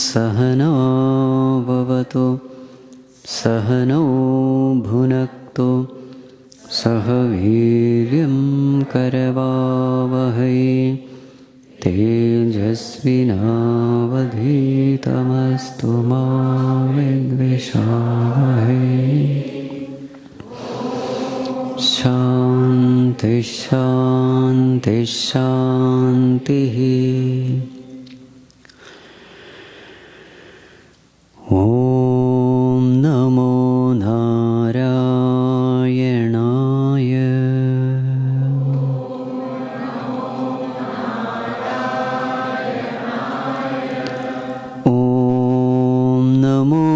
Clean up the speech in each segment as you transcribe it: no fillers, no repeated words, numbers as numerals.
Sahana vavatu Sahano bhunaktu Sahaviryam karavavahai Tejasvinavadhitamastu ma vidvishavahai. Shanti Shanti Shanti. Om Namo Narayanaya. Om Namo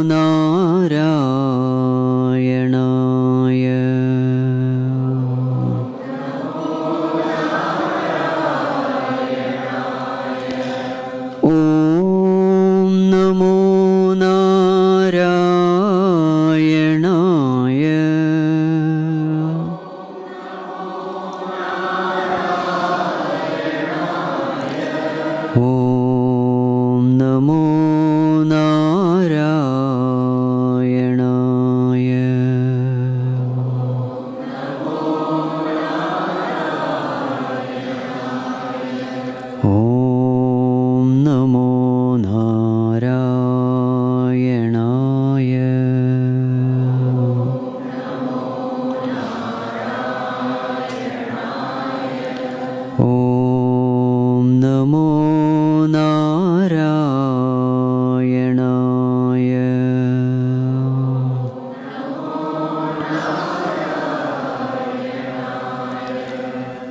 Narayanaya. Om Namo Narayanaya. Om Namo Narayanaya. Om Namo Narayanaya.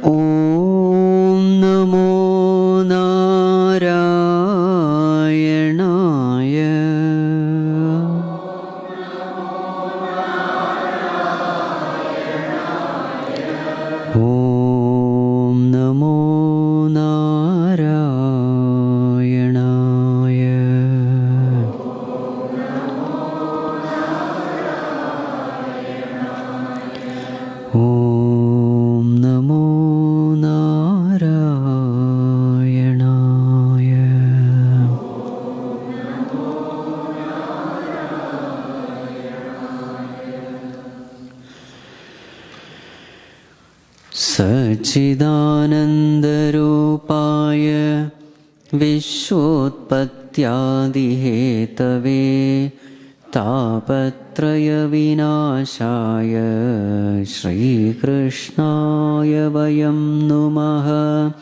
Om Namo Narayanaya. Om Namo Narayanaya. Om Namo Narayanaya. Om Namo Narayanaya. Sachidanandarupaya Vishwotpattyadihetave Tapatraya Vinashaya Shri Krishnaya Vayam Numaha.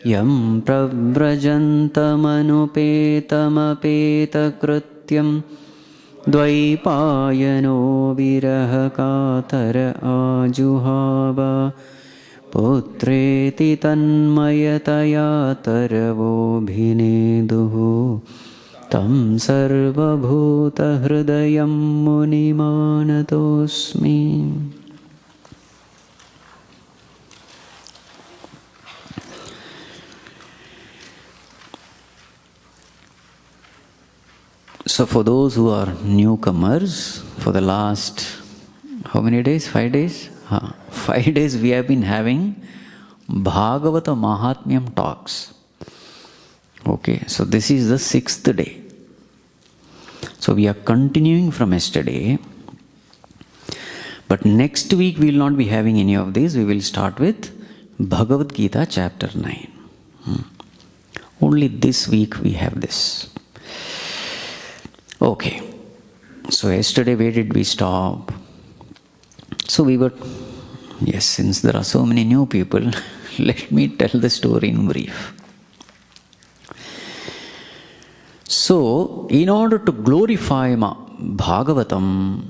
Yam pravrajantamanupetamapeta-krityam Dvaipayano virahakatara ajuhava Putreti tanmayataya taravobhineduhu Tam sarvabhuta hridayam munimanatosmi. So for those who are newcomers, for the last, how many days? 5 days? 5 days we have been having Bhagavata Mahatmyam talks. Okay, so this is the 6th day. So we are continuing from yesterday. But next week we will not be having any of these. We will start with Bhagavad Gita chapter 9. Only this week we have this. Okay. So yesterday where did we stop? So we were, yes, since there are so many new people, let me tell the story in brief. So, in order to glorify Bhagavatam,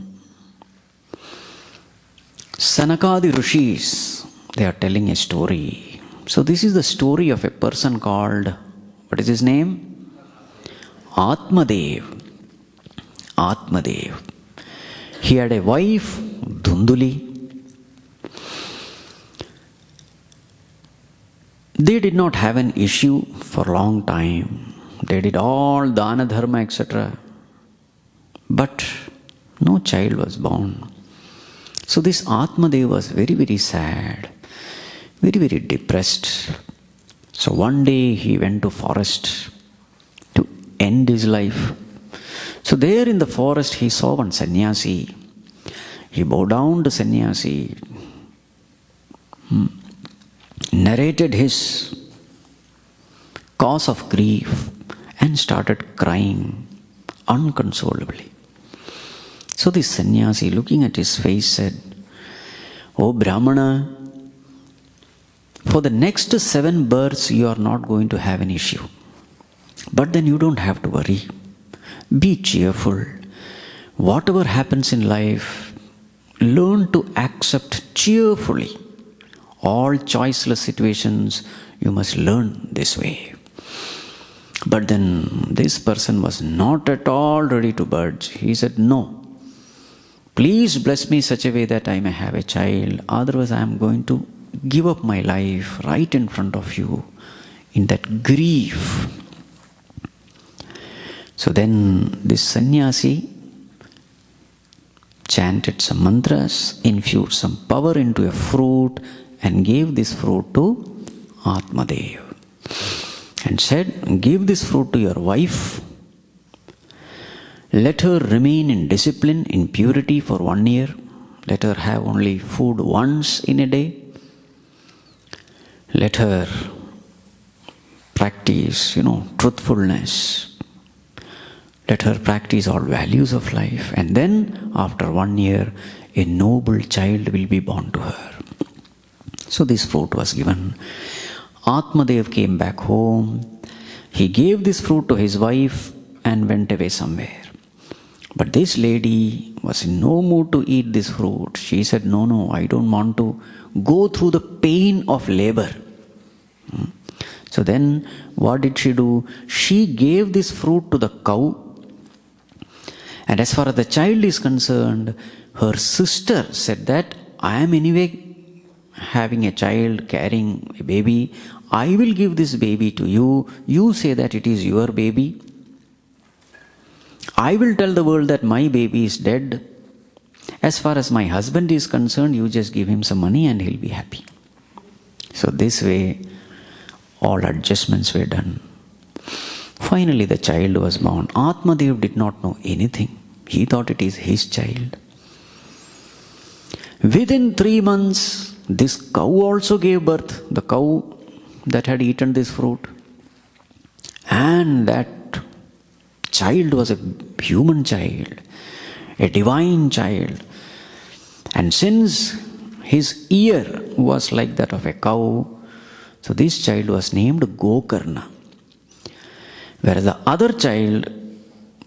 Sanakadi Rishis, they are telling a story. So this is the story of a person called, what is his name? Atmadeva. Atmadeva. He had a wife, Dundukari. They did not have an issue for a long time. They did all dana dharma, etc. But no child was born. So this Atmadeva was very, very sad, very, depressed. So one day he went to forest to end his life. So there in the forest he saw one sannyasi. He bowed down to sannyasi, narrated his cause of grief and started crying unconsolably. So this sannyasi, looking at his face, said, "O Brahmana, for the next 7 births you are not going to have an issue. But then you don't have to worry. Be cheerful. Whatever happens in life, learn to accept cheerfully. All choiceless situations, you must learn this way." But then this person was not at all ready to budge. He said, "No. Please bless me such a way that I may have a child. Otherwise I am going to give up my life right in front of you in that grief." So then this sannyasi chanted some mantras, infused some power into a fruit and gave this fruit to Atmadeva and said, "Give this fruit to your wife. Let her remain in discipline, in purity for 1 year. Let her have only food once in a day. Let her practice, truthfulness. Let her practice all values of life. And then, after 1 year, a noble child will be born to her." So this fruit was given. Atmadeva came back home. He gave this fruit to his wife and went away somewhere. But this lady was in no mood to eat this fruit. She said, No, I don't want to go through the pain of labor." So then what did she do? She gave this fruit to the cow. And as far as the child is concerned, her sister said that, "I am anyway having a child, carrying a baby. I will give this baby to you. You say that it is your baby. I will tell the world that my baby is dead. As far as my husband is concerned, you just give him some money and he'll be happy." So this way, all adjustments were done. Finally, the child was born. Atmadeva did not know anything. He thought it is his child. Within 3 months, this cow also gave birth, the cow that had eaten this fruit. And that child was a human child, a divine child. And since his ear was like that of a cow, so this child was named Gokarna. Whereas the other child,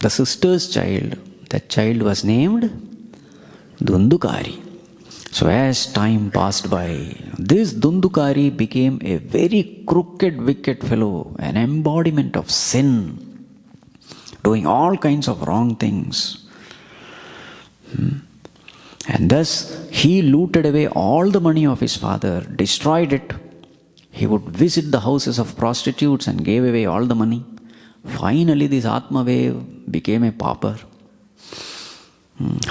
the sister's child, that child was named Dundukari. So as time passed by, this Dundukari became a very crooked, wicked fellow, an embodiment of sin, doing all kinds of wrong things. And thus he looted away all the money of his father, destroyed it. He would visit the houses of prostitutes and gave away all the money. Finally, this Atmadeva became a pauper.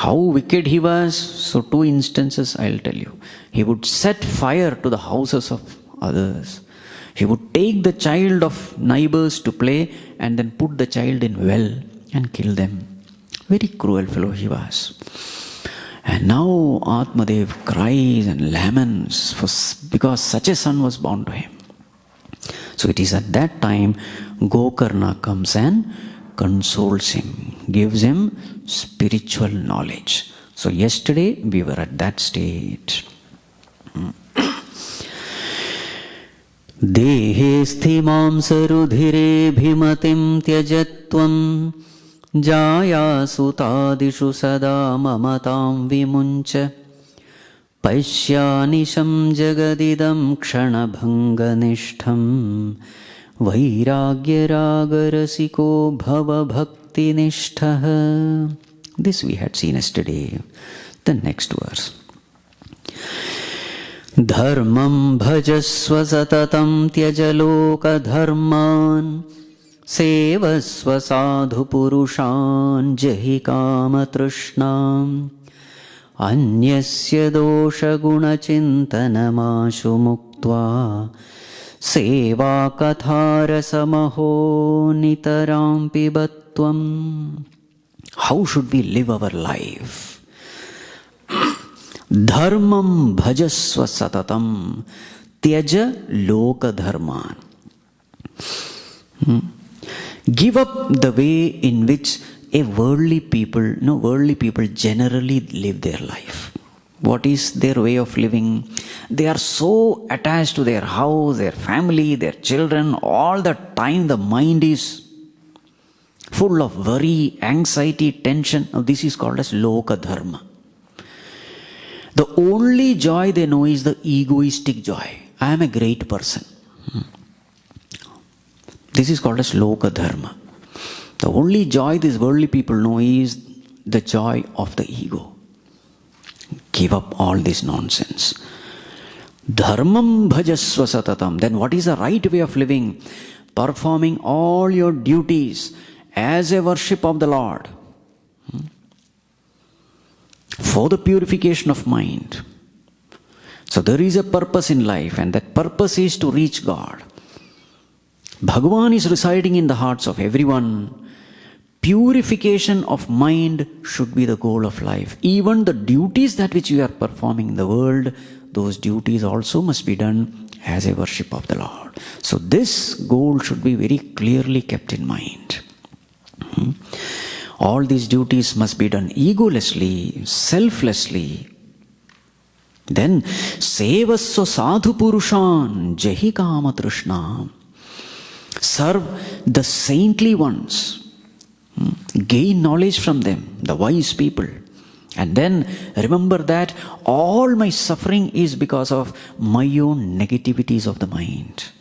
How wicked he was? So 2 instances I'll tell you. He would set fire to the houses of others. He would take the child of neighbors to play and then put the child in well and kill them. Very cruel fellow he was. And now Atmadeva cries and laments because such a son was born to him. So it is at that time Gokarna comes and consoles him, gives him spiritual knowledge. So yesterday we were at that stage. Dehe sthimam sarudhire bhimatim tyajatvam jaya sutadishu sada mamatam vimuncha paisyanisham jagadidam kshanabhanganishtham vairagyaragarasiko bhava bhakti nishtha. This we had seen yesterday. The next verse. Dharmam bhajasva satatam tyajaloka dharman sevasva sadhu purushan jahi kama trushnam anyasya dosha guna chintanamashu muktva Seva katharasamaho nitaram pibatvam. How should we live our life? Dharmam bhajasva satatam tyaja loka dharman. Give up the way in which worldly people generally live their life. What is their way of living? They are so attached to their house, their family, their children. All the time the mind is full of worry, anxiety, tension. Now, this is called as loka dharma. The only joy they know is the egoistic joy. I am a great person. This is called as loka dharma. The only joy these worldly people know is the joy of the ego. Give up all this nonsense. Dharmam bhajasva satatam. Then what is the right way of living? Performing all your duties as a worship of the Lord. For the purification of mind. So there is a purpose in life, and that purpose is to reach God. Bhagavan is residing in the hearts of everyone. Purification of mind should be the goal of life. Even the duties that which you are performing in the world, those duties also must be done as a worship of the Lord. So this goal should be very clearly kept in mind. All these duties must be done egolessly, selflessly. Then, sevasya sadhu purushan jahi kama trishna. Serve the saintly ones. Gain knowledge from them, the wise people. And then remember that all my suffering is because of my own negativities of the mind.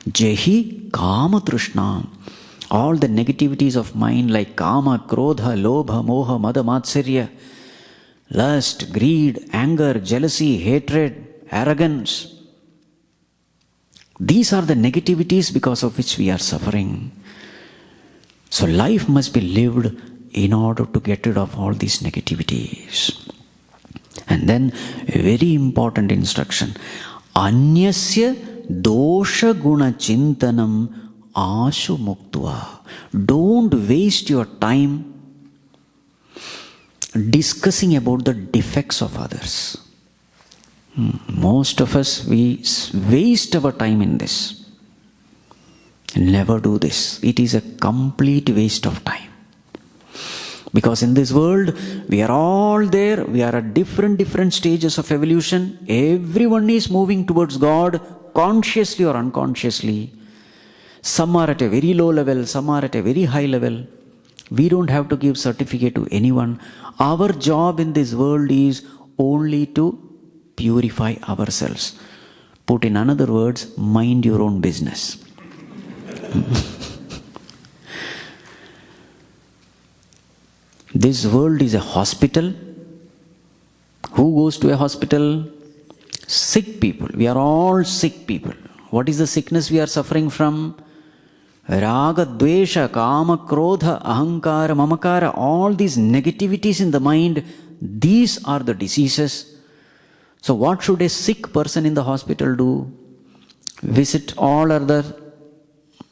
Jahi kama trishna. All the negativities of mind like kama, krodha, lobha, moha, mada, matsarya, lust, greed, anger, jealousy, hatred, arrogance. These are the negativities because of which we are suffering. So life must be lived in order to get rid of all these negativities. And then a very important instruction. Anyasya dosha guna chintanam ashu muktva. Don't waste your time discussing about the defects of others. Most of us, we waste our time in this. Never do this. It is a complete waste of time. Because in this world, we are all there. We are at different stages of evolution. Everyone is moving towards God, consciously or unconsciously. Some are at a very low level, some are at a very high level. We don't have to give certificate to anyone. Our job in this world is only to purify ourselves. Put in another words, mind your own business. This world is a hospital. Who goes to a hospital? Sick people. We are all sick people. What is the sickness we are suffering from? Raga, dvesha, kama, krodha, ahankara, mamakara, all these negativities in the mind, these are the diseases. So what should a sick person in the hospital do? Visit all other,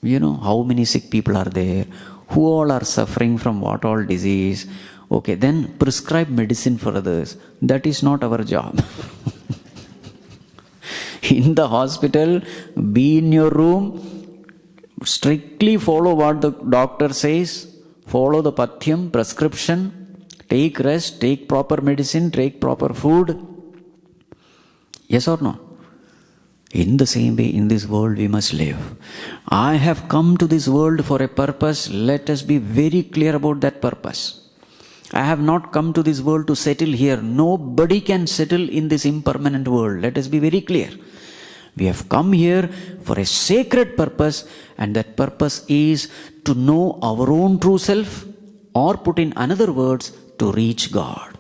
how many sick people are there, who all are suffering from what all disease. Okay, then prescribe medicine for others. That is not our job. In the hospital, be in your room, strictly follow what the doctor says, follow the pathyam, prescription, take rest, take proper medicine, take proper food. Yes or no? In the same way, in this world we must live. I have come to this world for a purpose. Let us be very clear about that purpose. I have not come to this world to settle here. Nobody can settle in this impermanent world. Let us be very clear. We have come here for a sacred purpose, and that purpose is to know our own true self, or put in another words, to reach God.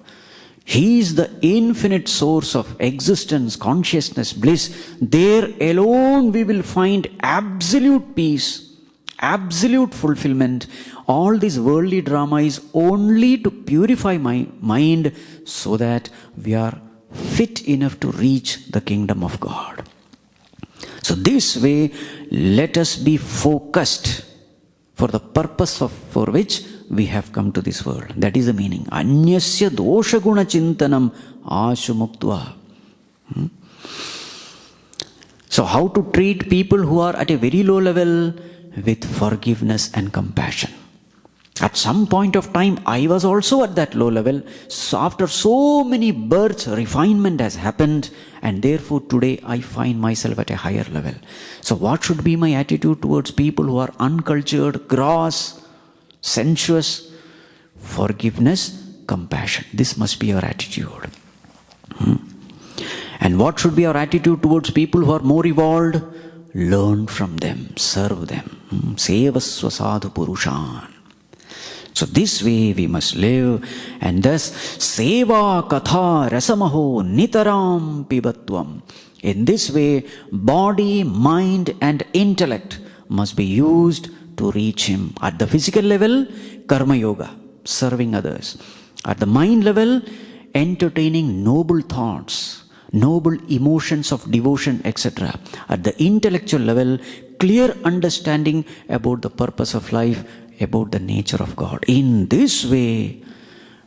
He is the infinite source of existence, consciousness, bliss. There alone we will find absolute peace, absolute fulfillment. All this worldly drama is only to purify my mind so that we are fit enough to reach the kingdom of God. So this way, let us be focused for the purpose for which we have come to this world. That is the meaning. Anyasya dosha guna chintanam ashu muktva. So how to treat people who are at a very low level? With forgiveness and compassion. At some point of time, I was also at that low level. So after so many births, refinement has happened, and therefore today I find myself at a higher level. So what should be my attitude towards people who are uncultured, gross, sensuous? Forgiveness, compassion. This must be our attitude. And what should be our attitude towards people who are more evolved? Learn from them, serve them. Sevasva sadhu purushan. So this way we must live, and thus seva katha rasamaho nitaram pibatvam. In this way, body, mind and intellect must be used to reach him. At the physical level, karma yoga, serving others. At the mind level, entertaining noble thoughts, noble emotions of devotion, etc. At the intellectual level, clear understanding about the purpose of life, about the nature of God. In this way,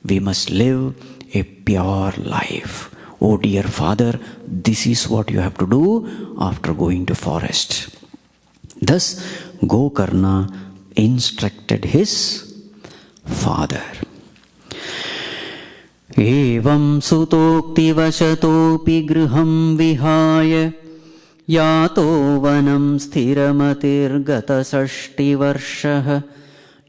we must live a pure life. Oh dear Father, this is what you have to do after going to forest. Thus, Gokarna instructed his father. Evam sutokti vasatopi griham vihaya yato vanam sthiramatir gata sashti varshaha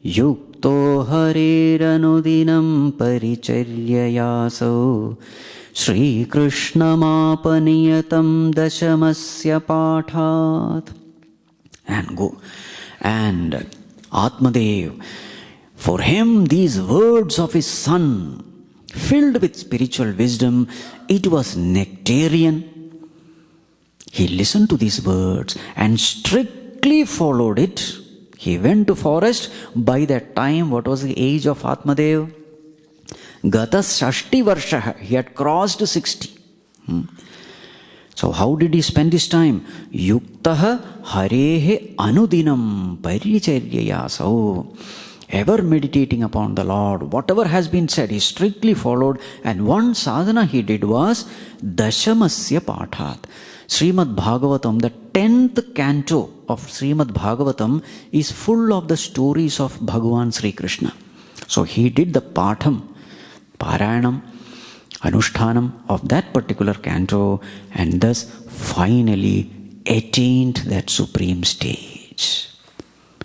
yukto hareranudinam paricharyayasau Shri Krishna mapaniyatam dashamasya pathat. And Atmadeva, for him these words of his son, filled with spiritual wisdom, it was nectarian. He listened to these words and strictly followed it. He went to forest. By that time, what was the age of Atmadeva? Gata Shashti Varsha. He had crossed 60. So how did he spend his time? Yuktaha harehe anudinam paricharyayasau. Ever meditating upon the Lord. Whatever has been said, he strictly followed. And one sadhana he did was Dashamasya Pathat. Srimad Bhagavatam, the 10th canto of Srimad Bhagavatam, is full of the stories of Bhagavan Sri Krishna. So he did the Patham, Parayanam, Anushtanam of that particular canto, and thus finally attained that supreme stage.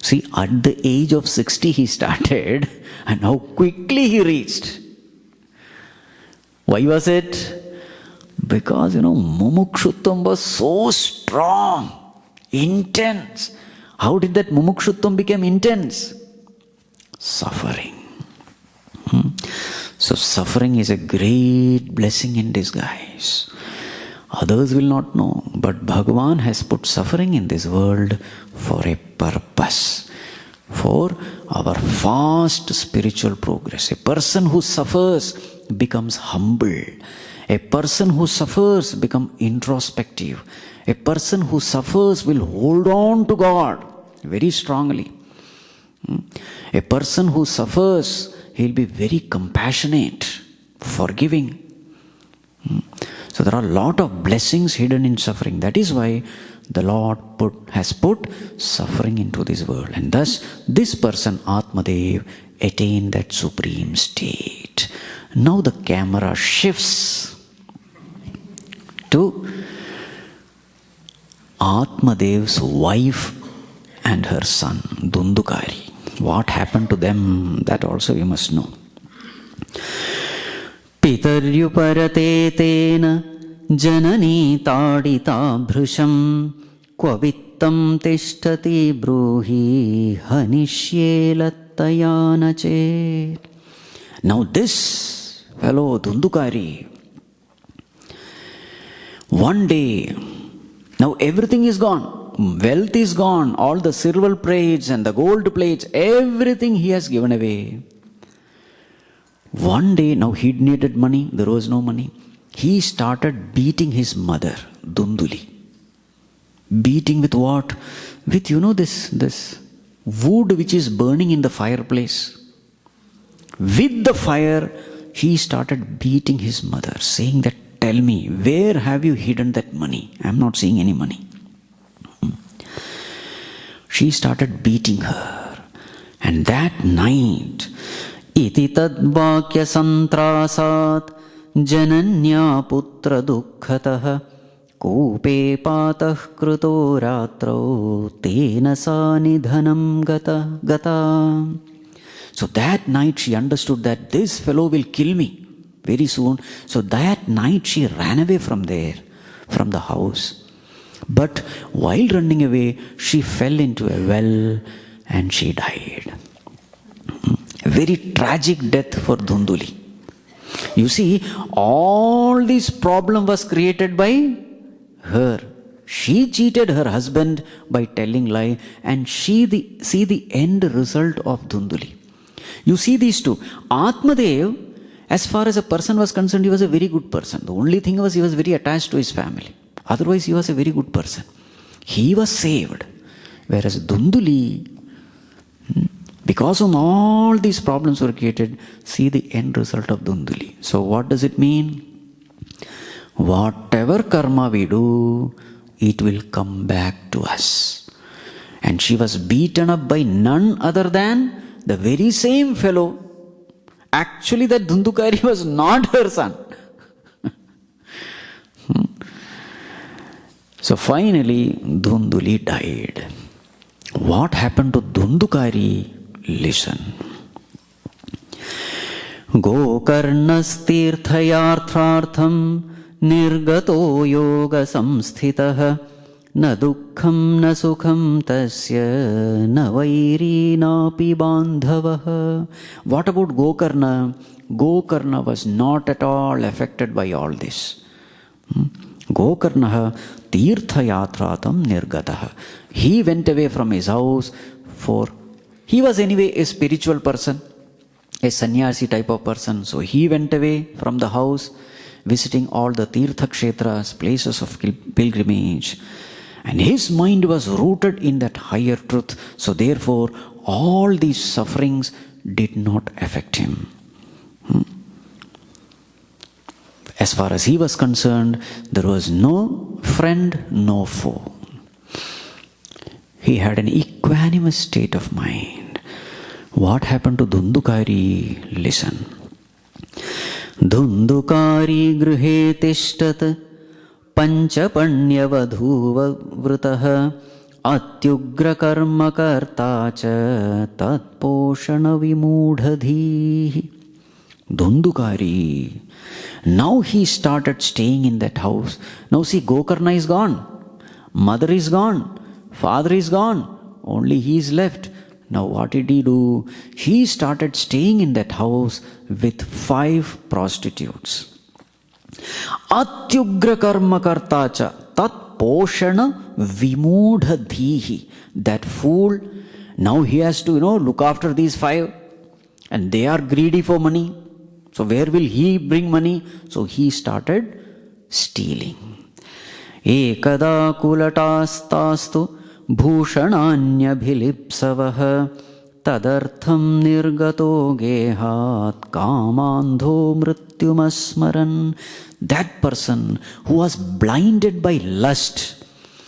See, at the age of 60 he started, and how quickly he reached. Why was it? Because, mumukshutvam was so strong, intense. How did that mumukshutvam become intense? Suffering. So suffering is a great blessing in disguise. Others will not know, but Bhagavan has put suffering in this world for a purpose, for our fast spiritual progress. A person who suffers becomes humble. A person who suffers becomes introspective. A person who suffers will hold on to God very strongly. A person who suffers, he'll be very compassionate, forgiving. So there are a lot of blessings hidden in suffering. That is why the Lord has put suffering into this world. And thus, this person, Atmadeva, attained that supreme state. Now the camera shifts to Atmadeva's wife and her son, Dundukari. What happened to them, that also we must know. Pitaryuparate tena janani tadita bhrisham kvavittam tishtati bruhi hanishye lattayana chet. Now this fellow Dundukari, one day, now everything is gone. Wealth is gone. All the silver plates and the gold plates, everything he has given away. One day, now he needed money, there was no money. He started beating his mother, Dunduli. Beating with what? With, this wood which is burning in the fireplace. With the fire, he started beating his mother, saying that, tell me, where have you hidden that money? I am not seeing any money. She started beating her. And that night, iti tad vakya santrasat jananya putra dukkhatah koope patah kruto ratro tena sanidhanam gata. So that night she understood that this fellow will kill me very soon. So that night she ran away from there, from the house. But while running away, she fell into a well and she died. A very tragic death for Dhunduli. You see, all this problem was created by her. She cheated her husband by telling lie, and see the end result of Dhunduli. You see these two. Atmadeva, as far as a person was concerned, he was a very good person. The only thing was he was very attached to his family. Otherwise, he was a very good person. He was saved. Whereas Dhunduli, because of all these problems were created, see the end result of Dhunduli. So what does it mean? Whatever karma we do, it will come back to us. And she was beaten up by none other than the very same fellow. Actually, that Dundukari was not her son. So finally, Dhunduli died. What happened to Dundukari? Listen. Gokarnastirthayarthartham nirgato yoga samsthitah na dukkham na sukham tasya na vairi napi bandhavah. What about Gokarna? Gokarna was not at all affected by all this. Gokarnaha tirthayatratam nirgatah. He went away from his house for, he was anyway a spiritual person, a sannyasi type of person. So he went away from the house, visiting all the tirtha kshetras, places of pilgrimage. And his mind was rooted in that higher truth. So therefore, all these sufferings did not affect him. As far as he was concerned, there was no friend, no foe. He had an equanimous state of mind. What happened to Dundukari? Listen. Dundukari grihe tishtat panchapanyavadhuva vritah atyugra karma karta cha tatposhana vimudhadhi. Dundukari. Now he started staying in that house. Now see, Gokarna is gone. Mother is gone. Father is gone. Only he is left. Now what did he do? He started staying in that house with 5 prostitutes. Atyugra karma kartacha tat poshana vimudhadhihi. That fool, now he has to, look after these 5. And they are greedy for money. So where will he bring money? So he started stealing. Ekada kulatastastu bhushananyabhilipsavah tadartham nirgato gehat kamandho mrityumasmaran. That person who was blinded by lust,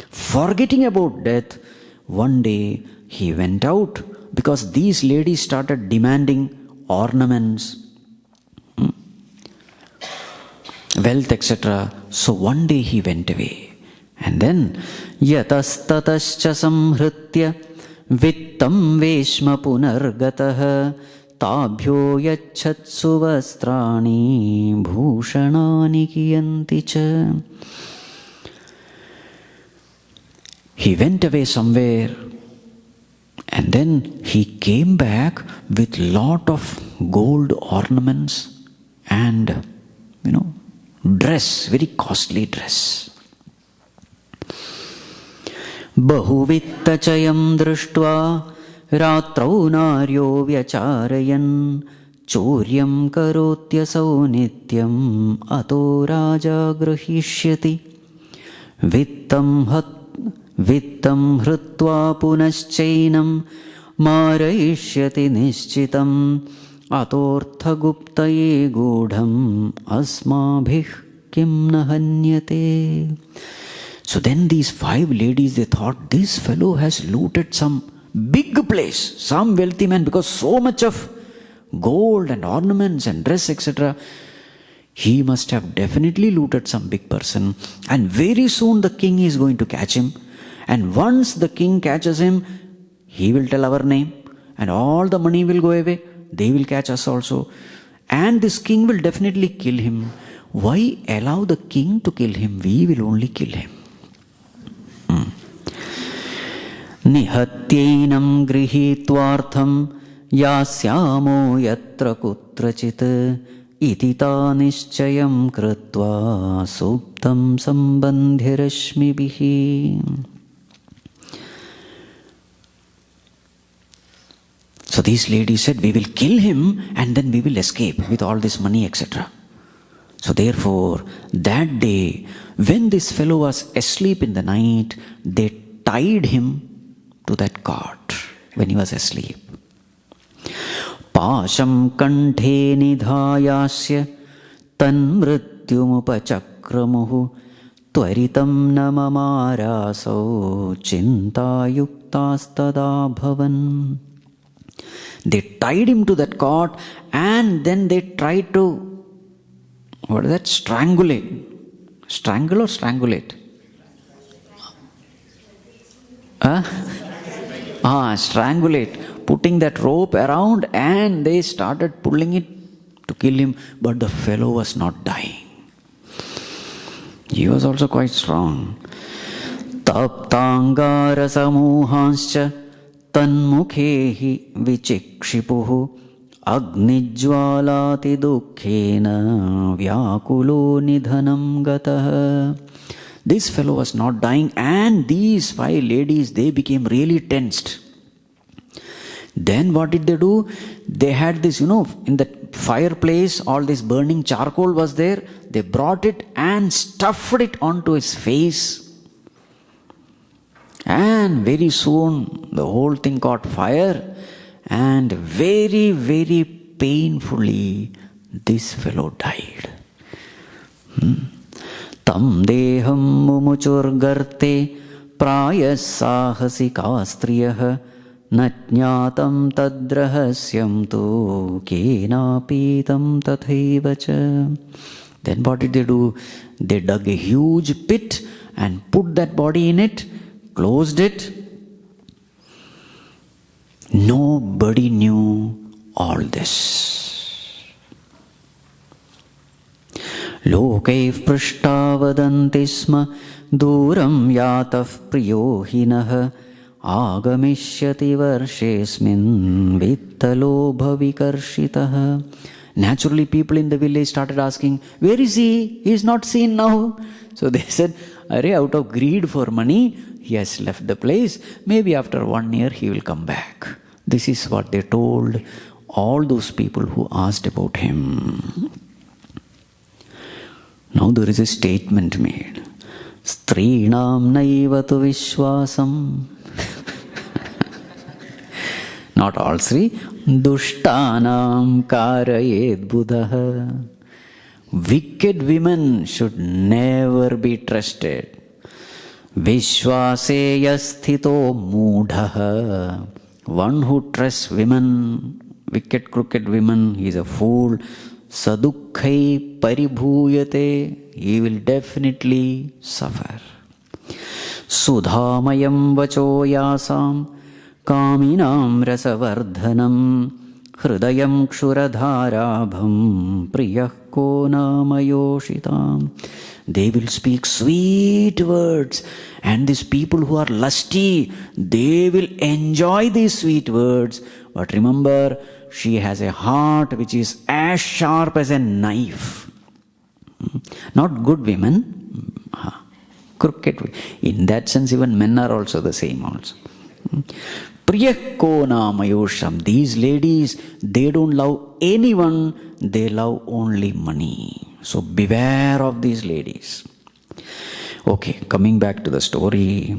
forgetting about death, one day he went out because these ladies started demanding ornaments, wealth, etc. So one day he went away. And then yatastatascha samhritya vittam veshma punargatah tabhyo yachatsu vastrani bhushanani kiyanti cha. He went away somewhere and then he came back with lot of gold ornaments and dress, very costly dress. Bahuvittachayam drishtva ratrau naryo vyacharayan choryam karotyasau nityam ato raja grahishyati vittam vittam hrutva punaschainam marayishyati nishchitam atortha guptaye gudham asmabhih kim nahanyate. So then these 5 ladies, they thought, this fellow has looted some big place, some wealthy man, because so much of gold and ornaments and dress, etc. He must have definitely looted some big person, and very soon the king is going to catch him. And once the king catches him, he will tell our name, and all the money will go away. They will catch us also, and this king will definitely kill him. Why allow the king to kill him? We will only kill him. Nihatyenam grihitvartham yasyamo yatra kutrachit itita nischayam krutva suptam sambandhirashmibihi. So these ladies said, we will kill him and then we will escape with all this money, etc. So therefore, that day, when this fellow was asleep in the night, they tied him to that cot when he was asleep. Pasham kanthe nidhayasya tan mrityumupachakramuhu tvaritam namamaraso chinta yuktastada bhavan. They tied him to that cot and then they tried to, what is that? Strangulate. Strangle or strangulate? Strangulate. Putting that rope around and they started pulling it to kill him. But the fellow was not dying. He was also quite strong. Taptangara samuhanscha tanmukhehi vichikshipuhu agnijvalati dukkhena vyakulo nidhanam gatah. This fellow was not dying, and these 5 ladies, they became really tensed. Then what did they do? They had this, in the fireplace, all this burning charcoal was there. They brought it and stuffed it onto his face. And very soon, the whole thing caught fire. And very, very painfully, this fellow died. Tam deham mumuchur garte prayas sahasika striyah natnyatam tadrahasyam tu kenapitam tathaivacha. Then what did they do? They dug a huge pit and put that body in it, closed it. Nobody knew all this. Lokaiv prishta vadanti sma duram yatav priyo hinah agamishyati varshesmin vittalobha vikarshitah. Naturally, people in the village started asking, where is he? He is not seen now. So they said, out of greed for money, he has left the place. Maybe after 1 year he will come back. This is what they told all those people who asked about him. Now there is a statement made. Strinam naivatu vishwasam. Not all three. Dushtanam karayed buddha. Wicked women should never be trusted. Vishwase yasthito mudha. One who trusts women, wicked, crooked women, he is a fool. Sadukkhai paribhuyate. He will definitely suffer. Sudhamayam vacho yasam kaminam rasavardhanam hrudayam kshuradharabham priyah konamayoshitam. They will speak sweet words, and these people who are lusty, they will enjoy these sweet words. But remember, she has a heart which is as sharp as a knife. Not good women, crooked. In that sense, even men are also the same also. Priyah konamayoshitam. These ladies, they don't love anyone, they love only money. So beware of these ladies. Okay, coming back to the story.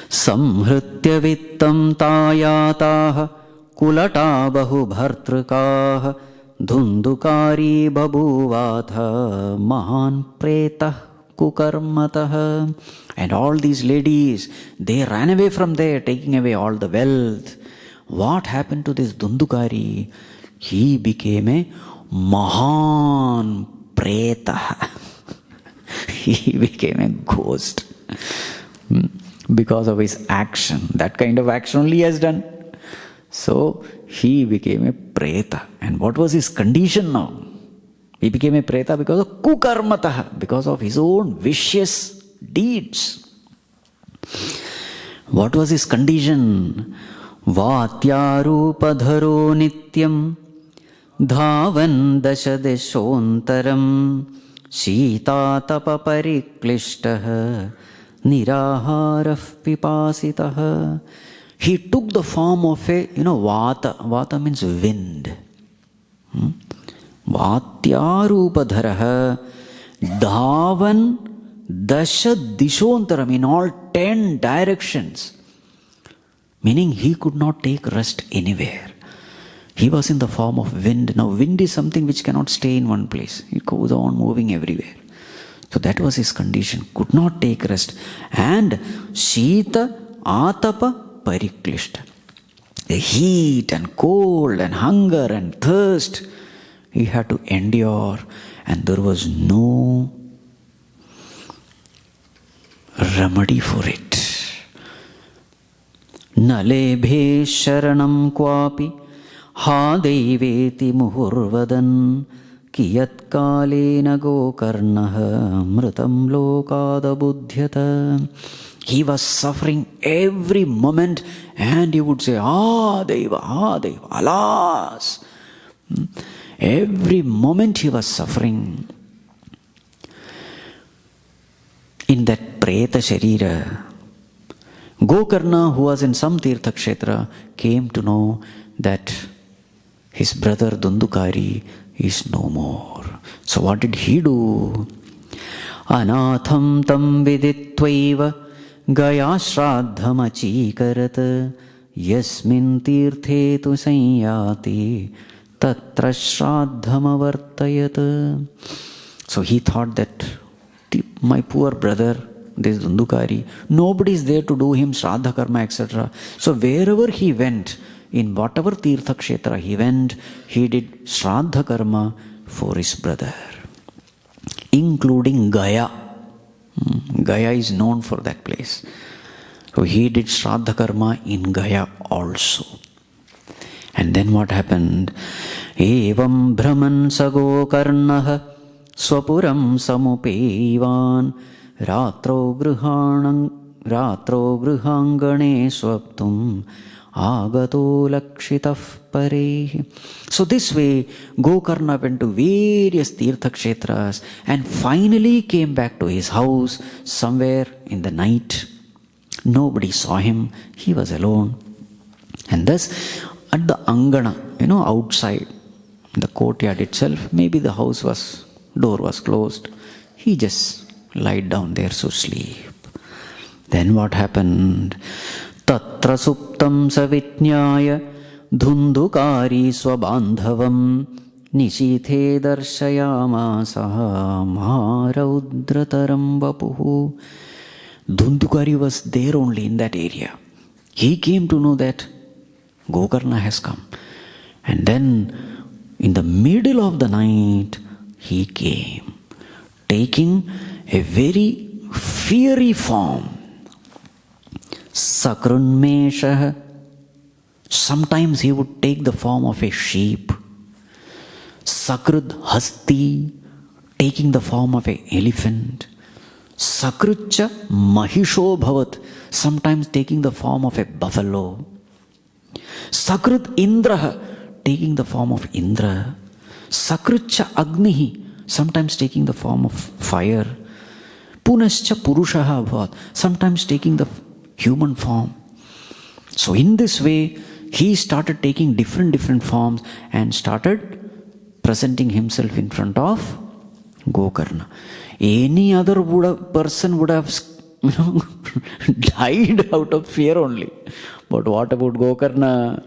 Samhritya vittam tayataha kulata bahu bhartrikaha Dundukari babuvatha mahan pretah kukarmatah. And all these ladies, they ran away from there, taking away all the wealth. What happened to this Dundukari? He became a mahan pretah. He became a ghost because of his action. That kind of action only he has done. So he became a preta. And what was his condition now? He became a preta because of kukarmatah, because of his own vicious deeds. What was his condition? Vatyarupadharo nityam dhavan dashadeshontaram Sita-tapa pariklishtah niraharah pipasitah. He took the form of a, vata. Vata means wind. Vatyarupadharah dhavan dasha dishontaram, in all 10 directions. Meaning he could not take rest anywhere. He was in the form of wind. Now wind is something which cannot stay in one place. It goes on moving everywhere. So that was his condition. Could not take rest. And Shita Atapa Pariklishta. The heat and cold and hunger and thirst he had to endure. And there was no remedy for it. Nalebhe sharanam kwapi Ha Deveti muhurvadan Kiyat kalena gokarnaha mritam lokada buddhyata. He was suffering every moment and he would say, Deva, alas. Every moment he was suffering. In that preta sharira, Gokarna, who was in some tirtha kshetra, came to know that his brother Dundukari is no more. So what did he do? Anatham tam viditvaiva gaya shraddham achikarat yasmin tirthe tu sanyati tatra shraddham avartayat. So he thought that my poor brother, this Dundukari, nobody is there to do him shraddha karma, etc. So wherever he went, in whatever tirtha kshetra he went, he did shraddha karma for his brother, including Gaya. Gaya is known for that place. So he did shraddha karma in Gaya also. And then what happened? Evam brahman sago karnaha swapuram samupeivan ratro grihangane swaptum Agato lakshitaf parehi. So this way, Gokarna went to various tirtha kshetras and finally came back to his house somewhere in the night. Nobody saw him. He was alone. And thus, at the angana, outside, the courtyard itself, maybe the door was closed. He just lied down there to sleep. Then what happened? Tatra suptam savitnyaya Dundukari swabandhavam Nishithe darshayamasa Maharaudrataram vapuhu. Dundukari was there only in that area. He came to know that Gokarna has come. And then in the middle of the night, he came, taking a very fiery form. Sakrunmeshah. Sometimes he would take the form of a sheep. Sakrud hasti, taking the form of an elephant. Sakrucha mahisho bhavat, sometimes taking the form of a buffalo. Sakrut indraha, taking the form of Indra. Sakrucha agnihi, sometimes taking the form of fire. Punascha purushaha bhavat, sometimes taking the human form. So in this way, he started taking different forms and started presenting himself in front of Gokarna. Any other person would have died out of fear only. But what about Gokarna?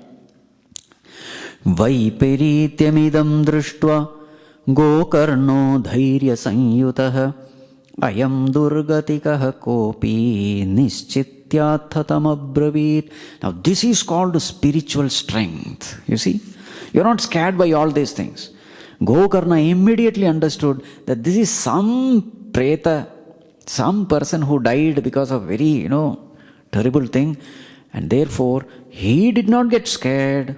Vaiparithyamidam drishtva Gokarno dhairya sanyutah ayam durgatikah kopi nischityatthatam abravit. Now this is called spiritual strength. You see? You're not scared by all these things. Gokarna immediately understood that this is some preta, some person who died because of very, terrible thing. And therefore, he did not get scared.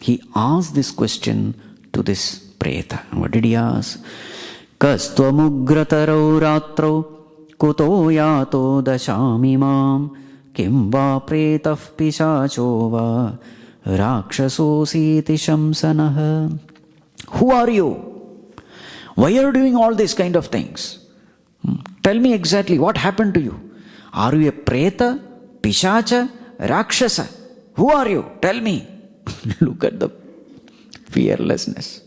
He asked this question to this preta. What did he ask? Kastvamugratarau ratrau kuto yato dashamimam kim va pretah pisacho va rakshasositi shamsanah. Who are you? Why are you doing all these kind of things? Tell me exactly what happened to you. Are you a preta, pishacha, rakshasa? Who are you? Tell me. Look at the fearlessness.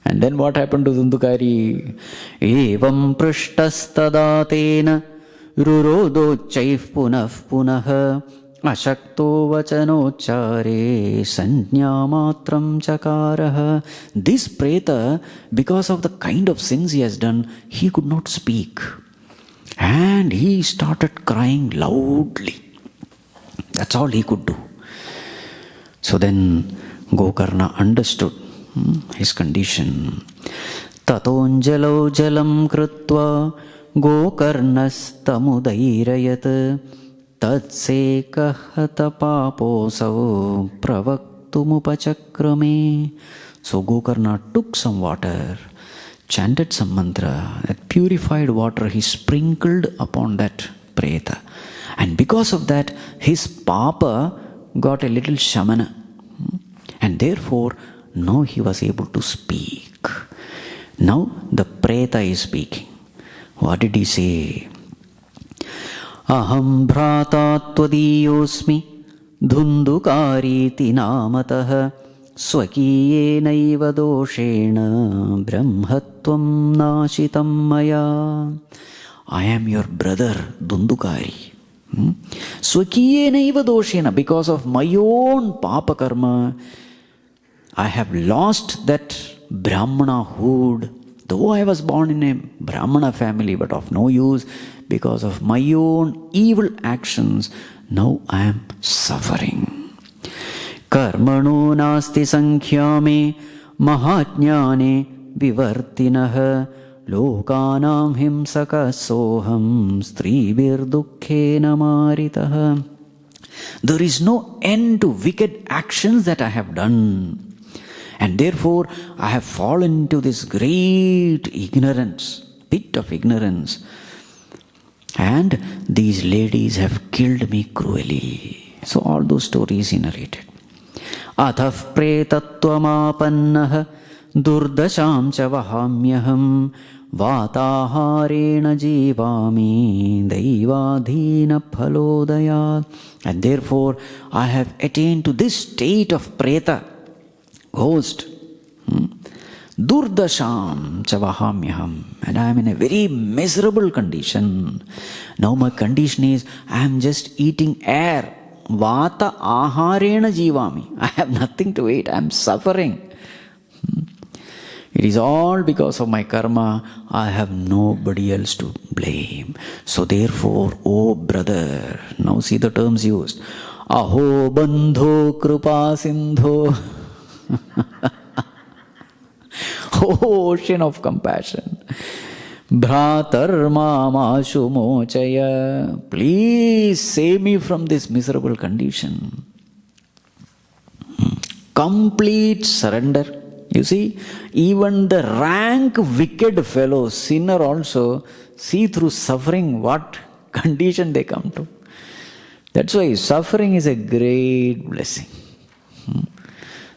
And then what happened to Dundukari? Evam prishtastadatena rurodochaif punah punah ashakto vachanochare sanjnamatram chakaraha. This preta, because of the kind of sins he has done, he could not speak. And he started crying loudly. That's all he could do. So then Gokarna understood his condition. Tatonjalo jalam krutva Gokarnastamudairayat tatsekahata paposau pravaktumupachakramé. So Gokarna took some water, chanted some mantra, that purified water he sprinkled upon that preta. And because of that, his papa got a little shamana. And therefore, now he was able to speak. Now the preta is speaking. What did he say? Aham bhrata tvadiyosmi Dundukari namatah swakiyenaiva doshena brahmatvam nashitam maya. I am your brother Dundukari. Swakiyenaiva doshena, because of my own papa karma, I have lost that Brahmanahood. Though I was born in a Brahmana family, but of no use, because of my own evil actions, now I am suffering. Karmano nasti sankhyame mahatnyane vivartinah lokanam himsaka soham stribir dukkhena maritah. There is no end to wicked actions that I have done. And therefore, I have fallen into this great ignorance, pit of ignorance. And these ladies have killed me cruelly. So all those stories he narrated. Athaf pretattvamapannah durdasham cha vahamyaham vataharena jivami daivadhina phalodayat. And therefore, I have attained to this state of preta, ghost. Durdasham chavahamyaham. And I am in a very miserable condition. Now my condition is, I am just eating air. Vata aharena jivami. I have nothing to eat. I am suffering. It is all because of my karma. I have nobody else to blame. So therefore, oh brother, now see the terms used. Aho bandho kripa sindho. Ocean of compassion. Bhratar mamashu mochaya. Please save me from this miserable condition. Complete surrender. You see, even the rank wicked fellow, sinner also, see through suffering what condition they come to. That's why suffering is a great blessing.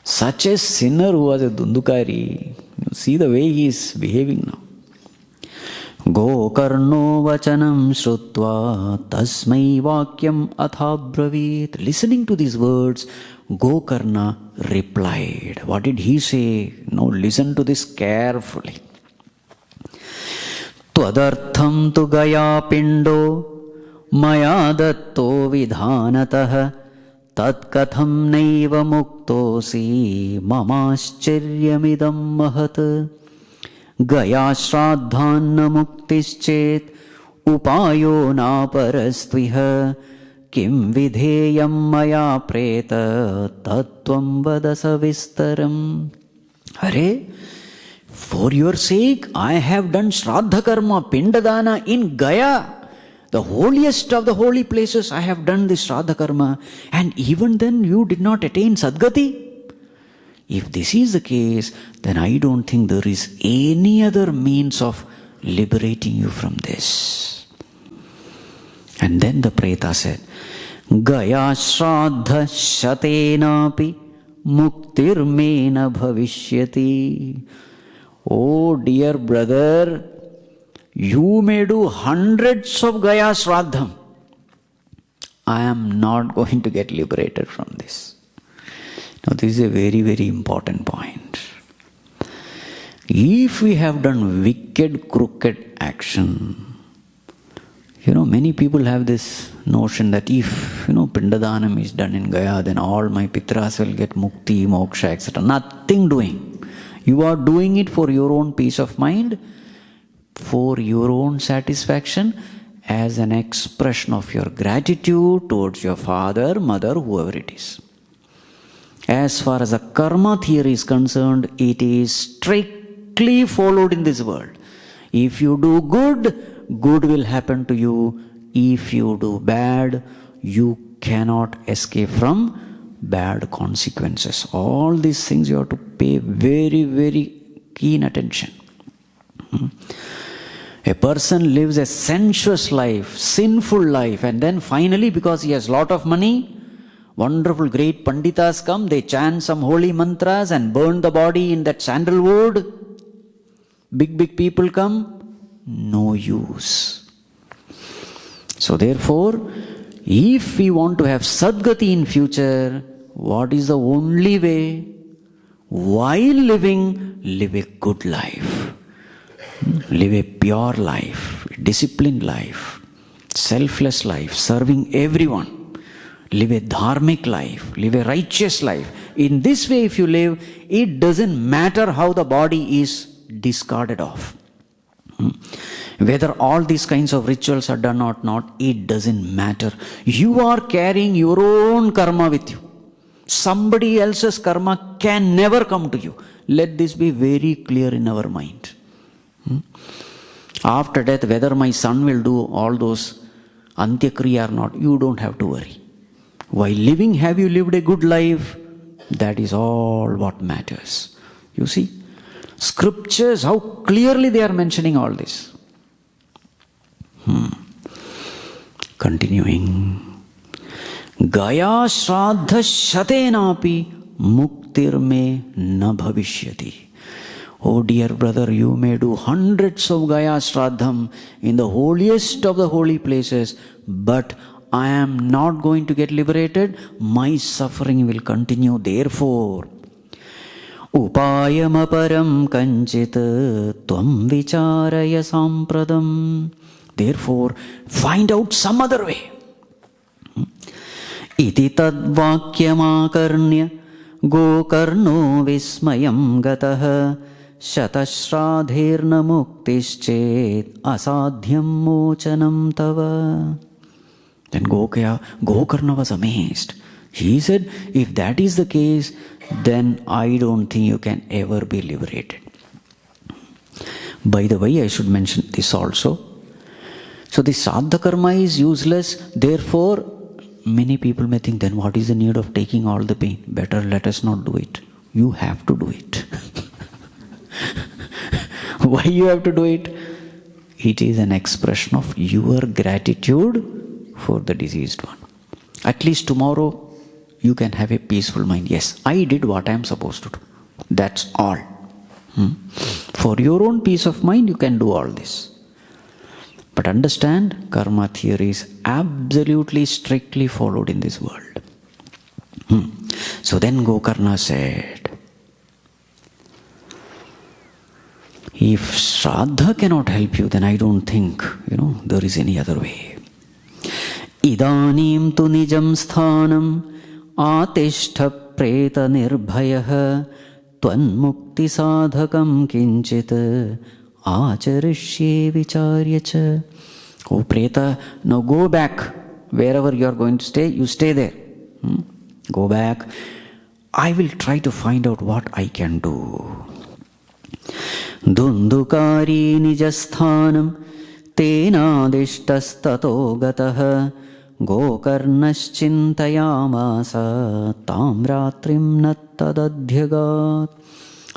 Such a sinner who was a Dundukari, you see the way he is behaving now. Gokarno vachanam shrutva tasmai vakyam athabravit. Listening to these words, Gokarna replied. What did he say? Now listen to this carefully. Tvadartham tu gaya pindo maya datto vidhanatah tat katham naiva muktosi mamaschyaryamidam mahat gaya shraddhanna muktischet upayo na parastviha kim vidheyam maya preta tattvam vada savistaram. Hare, for your sake I have done Shraddha karma, Pindadana in Gaya, the holiest of the holy places. I have done this Shraddha karma, and even then you did not attain Sadgati. If this is the case, then I don't think there is any other means of liberating you from this. And then the Preta said, Gaya Shraddha Shatenapi Muktirmena Bhavishyati. Oh dear brother, you may do hundreds of Gaya Shraddham. I am not going to get liberated from this. Now this is a very, very important point. If we have done wicked, crooked action, many people have this notion that if, Pindadanam is done in Gaya, then all my pitras will get mukti, moksha, etc. Nothing doing. You are doing it for your own peace of mind, for your own satisfaction, as an expression of your gratitude towards your father, mother, whoever it is. As far as the karma theory is concerned, it is strictly followed in this world. If you do good, good will happen to you. If you do bad, you cannot escape from bad consequences. All these things you have to pay very, very keen attention. A person lives a sensuous life, sinful life, and then finally, because he has lot of money, wonderful great panditas come, they chant some holy mantras and burn the body in that sandalwood. Big people come, no use. So therefore, if we want to have Sadgati in future, what is the only way? While living, live a good life. Live a pure life, disciplined life, selfless life, serving everyone. Live a dharmic life, live a righteous life. In this way, if you live, it doesn't matter how the body is discarded off. Whether all these kinds of rituals are done or not, it doesn't matter. You are carrying your own karma with you. Somebody else's karma can never come to you. Let this be very clear in our mind. After death, whether my son will do all those antyakriya or not, you don't have to worry. While living, have you lived a good life? That is all what matters. You see, scriptures, how clearly they are mentioning all this. Continuing. Gaya Shraddha Shatenapi Muktirme na Bhavishyati. Oh dear brother, you may do hundreds of Gaya Shraddham in the holiest of the holy places, but I am not going to get liberated. My suffering will continue. Therefore, Upayam aparam kanchit tvam vicharaya sampradam. Therefore, find out some other way. Iti tadvakyamakarnya gokarno vismayam gatah shatashradhirna muktischet asadhyam mochanam tava. Then Gokarna was amazed. He said, if that is the case, then I don't think you can ever be liberated. By the way, I should mention this also. So the Shraddha karma is useless. Therefore, many people may think, then what is the need of taking all the pain? Better let us not do it. You have to do it. Why you have to do it? It is an expression of your gratitude for the deceased one. At least tomorrow you can have a peaceful mind. Yes, I did what I am supposed to do. That's all. For your own peace of mind, you can do all this. But understand, karma theory is absolutely strictly followed in this world. So then Gokarna said, if Shraddha cannot help you, then I don't think, there is any other way. idanim tu nijam sthanam atishta preta nirbhayah tvanmukti sadhakam kinchit acharishye vicharyacha. Oh preta, now go back. Wherever you are going to stay, you stay there. Go back. I will try to find out what I can do. Dundukari nijasthanam tenadishtastato gatah gokarnaschintayamasa tamratrim nattadadhyagat.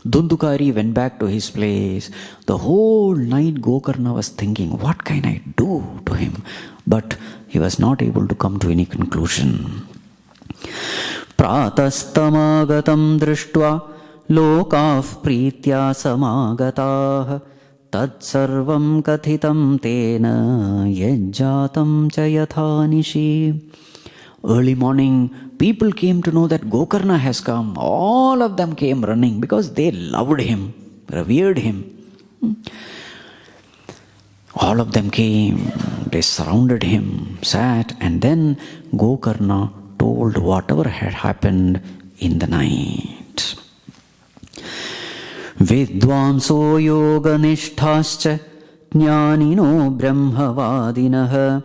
Dundukari went back to his place. The whole night Gokarna was thinking, what can I do to him? But he was not able to come to any conclusion. Pratastamagatam drishtva lokaf pritya samagataah tatsarvam kathitam tena yajjatam chayatanishi. Early morning, people came to know that Gokarna has come. All of them came running because they loved him, revered him. All of them came, they surrounded him, sat, and then Gokarna told whatever had happened in the night. Vidvanso yoganishthascha jnanino brahmavadinah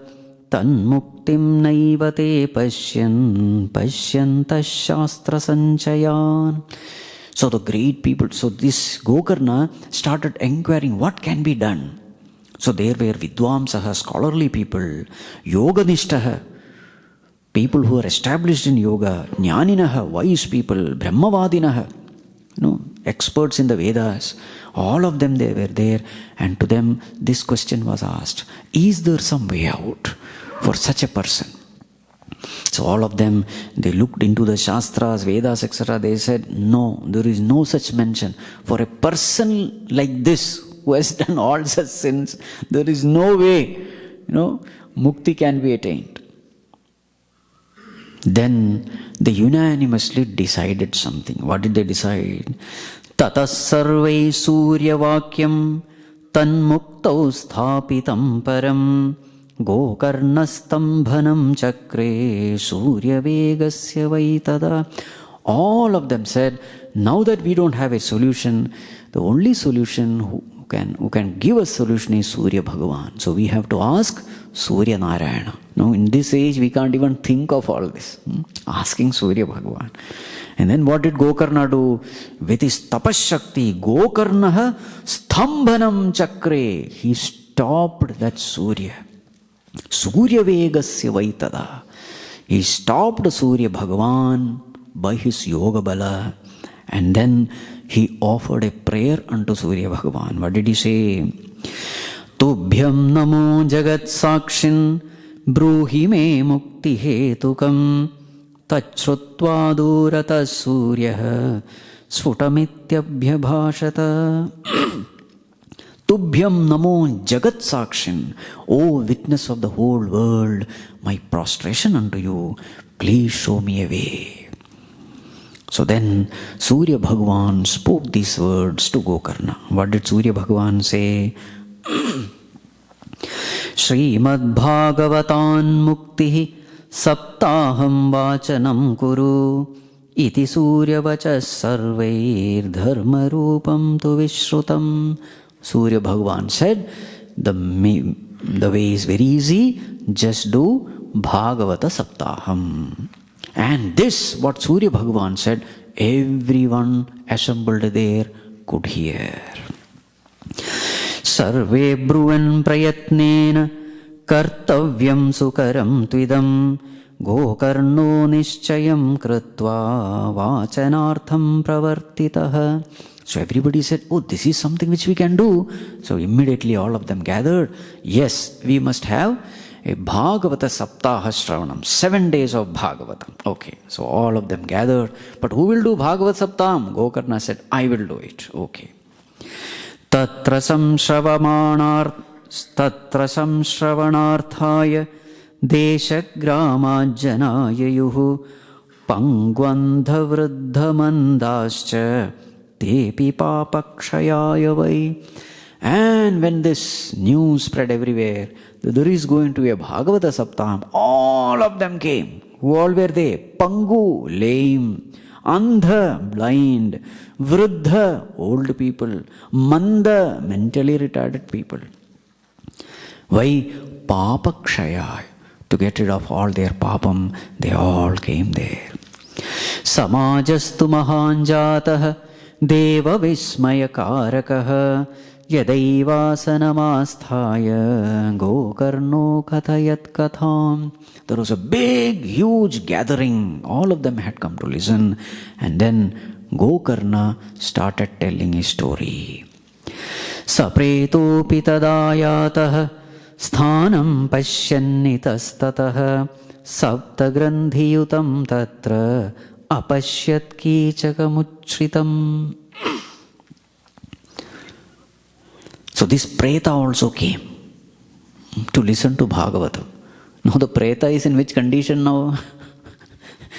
tanmuktim naivate pashyantas shastra sanchayan. So the great people, so this Gokarna started inquiring what can be done. So there were Vidvamsaha, scholarly people, Yoganishtaha, people who are established in yoga, Jnaninaha, wise people, Brahmavadinaha, experts in the Vedas. All of them, they were there, and to them this question was asked, is there some way out for such a person? So all of them, they looked into the Shastras, Vedas, etc. They said, no, there is no such mention. For a person like this, who has done all such sins, there is no way, mukti can be attained. Then they unanimously decided something. What did they decide? Tatas sarvai surya vakyam tanmuktau sthapitam param gokarnastambhanam chakre surya vegasya vaitada. All of them said, now that we don't have a solution, the only solution who can give us solution is Surya Bhagavan. So we have to ask Surya Narayana. Now in this age we can't even think of all this. Asking Surya Bhagavan. And then what did Gokarna do? With his tapashakti, Gokarnaha stambhanam chakre. He stopped that Surya. Surya vegasya vaitada. He stopped Surya Bhagavan by his yoga bala. And then he offered a prayer unto Surya Bhagavan. What did he say? Tubhyam namo jagat sakshin bruhi me mukti hetukam tachrutva durata surya sfutamityabhyabhashata. Tubhyam namo jagat sakshin. O witness of the whole world, my prostration unto you, please show me a way. So then Surya Bhagavan spoke these words to Gokarna. What did Surya Bhagavan say? Srimad Bhagavatam mukti saptaham vachanam kuru iti surya vachas sarvair dharma rupam tu vishrutam. Surya Bhagavan said, the way is very easy, just do Bhagavata Saptaham. And this, what Surya Bhagavan said, everyone assembled there could hear. Sarve bruvan prayatnena kartavyam sukaram tvidam gokarno nischayam kritva vachanartham pravartitah. So everybody said, oh, this is something which we can do. So immediately all of them gathered. Yes, we must have a Bhagavata Saptaha Shravanam, 7 days of Bhagavatam. Okay, so all of them gathered. But who will do Bhagavata Saptaham? Gokarna said, I will do it. Okay. Tatra samshravanarthaya deshagramadjanayayuhu pangvandha vruddhamandascha tepi papakshayaya vai. And when this news spread everywhere, that there is going to be a Bhagavata Saptaha, all of them came. Who all were they? Pangu, lame. Andha, blind. Vruddha, old people. Manda, mentally retarded people. Why? Papakshaya. To get rid of all their papam, they all came there. Samajastu mahanjatah deva vismayakarakah yadaivasanamastaya gokarno kathayat katham. There was a big, huge gathering. All of them had come to listen. And then Gokarna started telling his story. Sapretopi tadayatah sthanam pashyannitastatah saptagrandhiyutam tatra apashyat kichakamuchritam. So this Preta also came to listen to Bhagavatam. Now the Preta is in which condition now?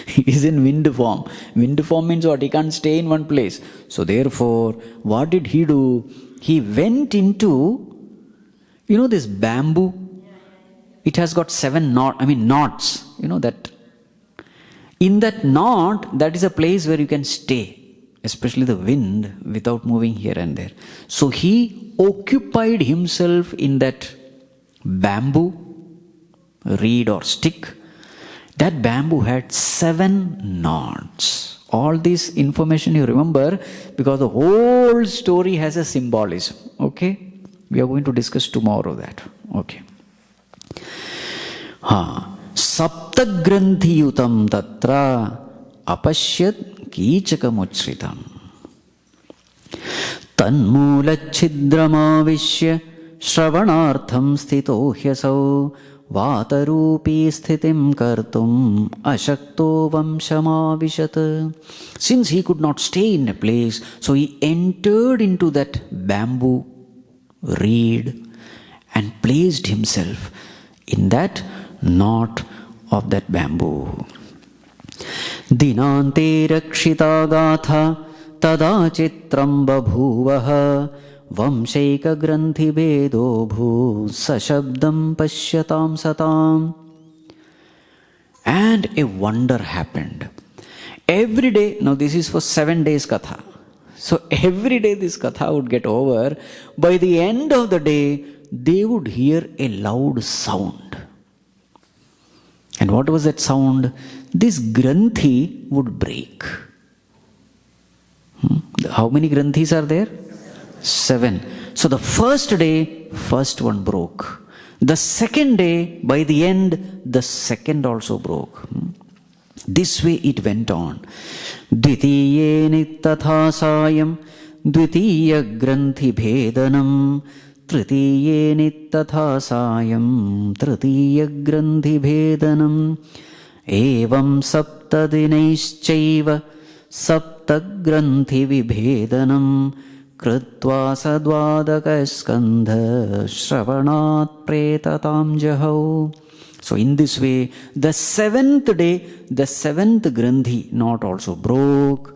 He is in wind form. Wind form means what? He can't stay in one place. So therefore, what did he do? He went into, this bamboo. It has got 7 knots. That. In that knot, that is a place where you can stay. Especially the wind without moving here and there. So he occupied himself in that bamboo, reed or stick. That bamboo had 7 knots. All this information you remember because the whole story has a symbolism. Okay? We are going to discuss tomorrow that. Okay. Saptagrandhiyutam tatra apashyat kichakamuchritam. Tanmulachidramavishya shravanartham sthito hyasau Vatarupi sthitim kartum ashakto vamshamavishat. Since he could not stay in a place, so he entered into that bamboo reed and placed himself in that knot of that bamboo. Dinante rakshita gatha tada chitram babhuvaha Vamshaika granthi bedo bhu sashabdam pashyatam satam. And a wonder happened. Every day, now this is for 7 days katha. So every day this katha would get over. By the end of the day, they would hear a loud sound. And what was that sound? This granthi would break. How many granthis are there? 7. So the first day, first one broke. The second day, by the end, the second also broke. This way it went on. Dvitiye nittatha sayam dvitiya granthi bhedanam tritiye nittatha sayam tritiya granthi bhedanam evam saptadinaischaiva saptagranthi vibhedanam Kritva sadvadakaskandha shravanat pretatam jahau. So in this way, the 7th day, the 7th granthi knot also broke,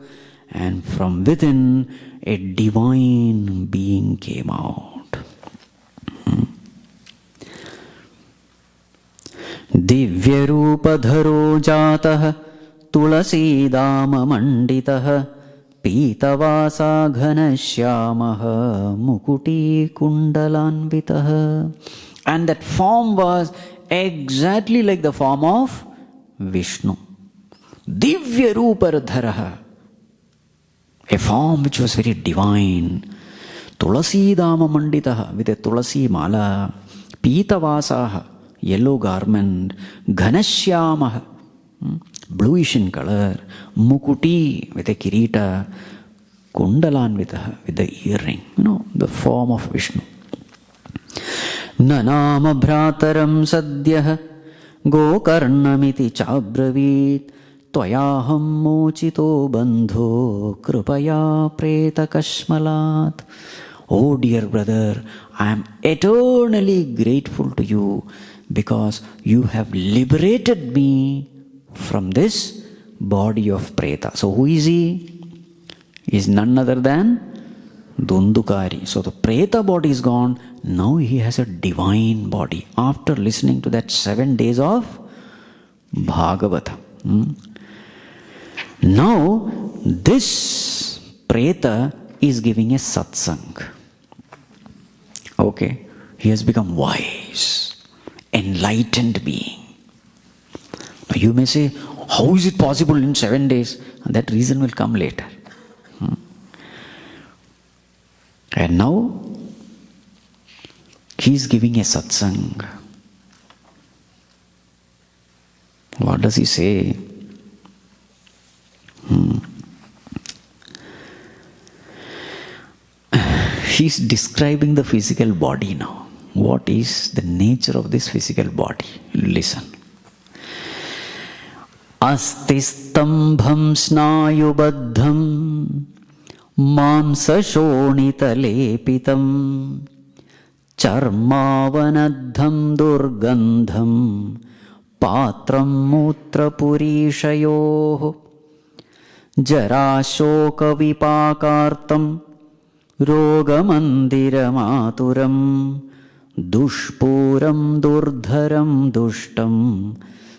and from within a divine being came out. Divyarupadharo jatah tulasi-dama manditah Pitavasa ghanashyamaha mukuti kundalanvitaha. And that form was exactly like the form of Vishnu. Divya Rupadharaha. A form which was very divine. Tulasi-dama manditaha, with a tulasi mala. Pitavasaha, yellow garment. Ghanashyamaha, bluish in color, mukuti with a kirita, kundalanvitaha with the earring, the form of Vishnu. Nanama bhrataram sadyah gokarnamiti chabravit tvayaham mochito bandho kripaya preta kashmalat. Oh dear brother, I am eternally grateful to you because you have liberated me from this body of Preta. So who is he? He is none other than Dundukari. So the preta body is gone. Now he has a divine body after listening to that 7 days of Bhagavata. Now this preta is giving a satsang. Okay, he has become wise, enlightened being. You may say, how is it possible in 7 days? That reason will come later. And now he is giving a satsang. What does he say? He is describing the physical body now. What is the nature of this physical body? Listen. Astistambham snayubaddham mamsashonitalepitam charmavanadham durgandham patram mutrapurishayoh jarashoka vipakartam rogamandiramaturam dushpuram durdharam dushtam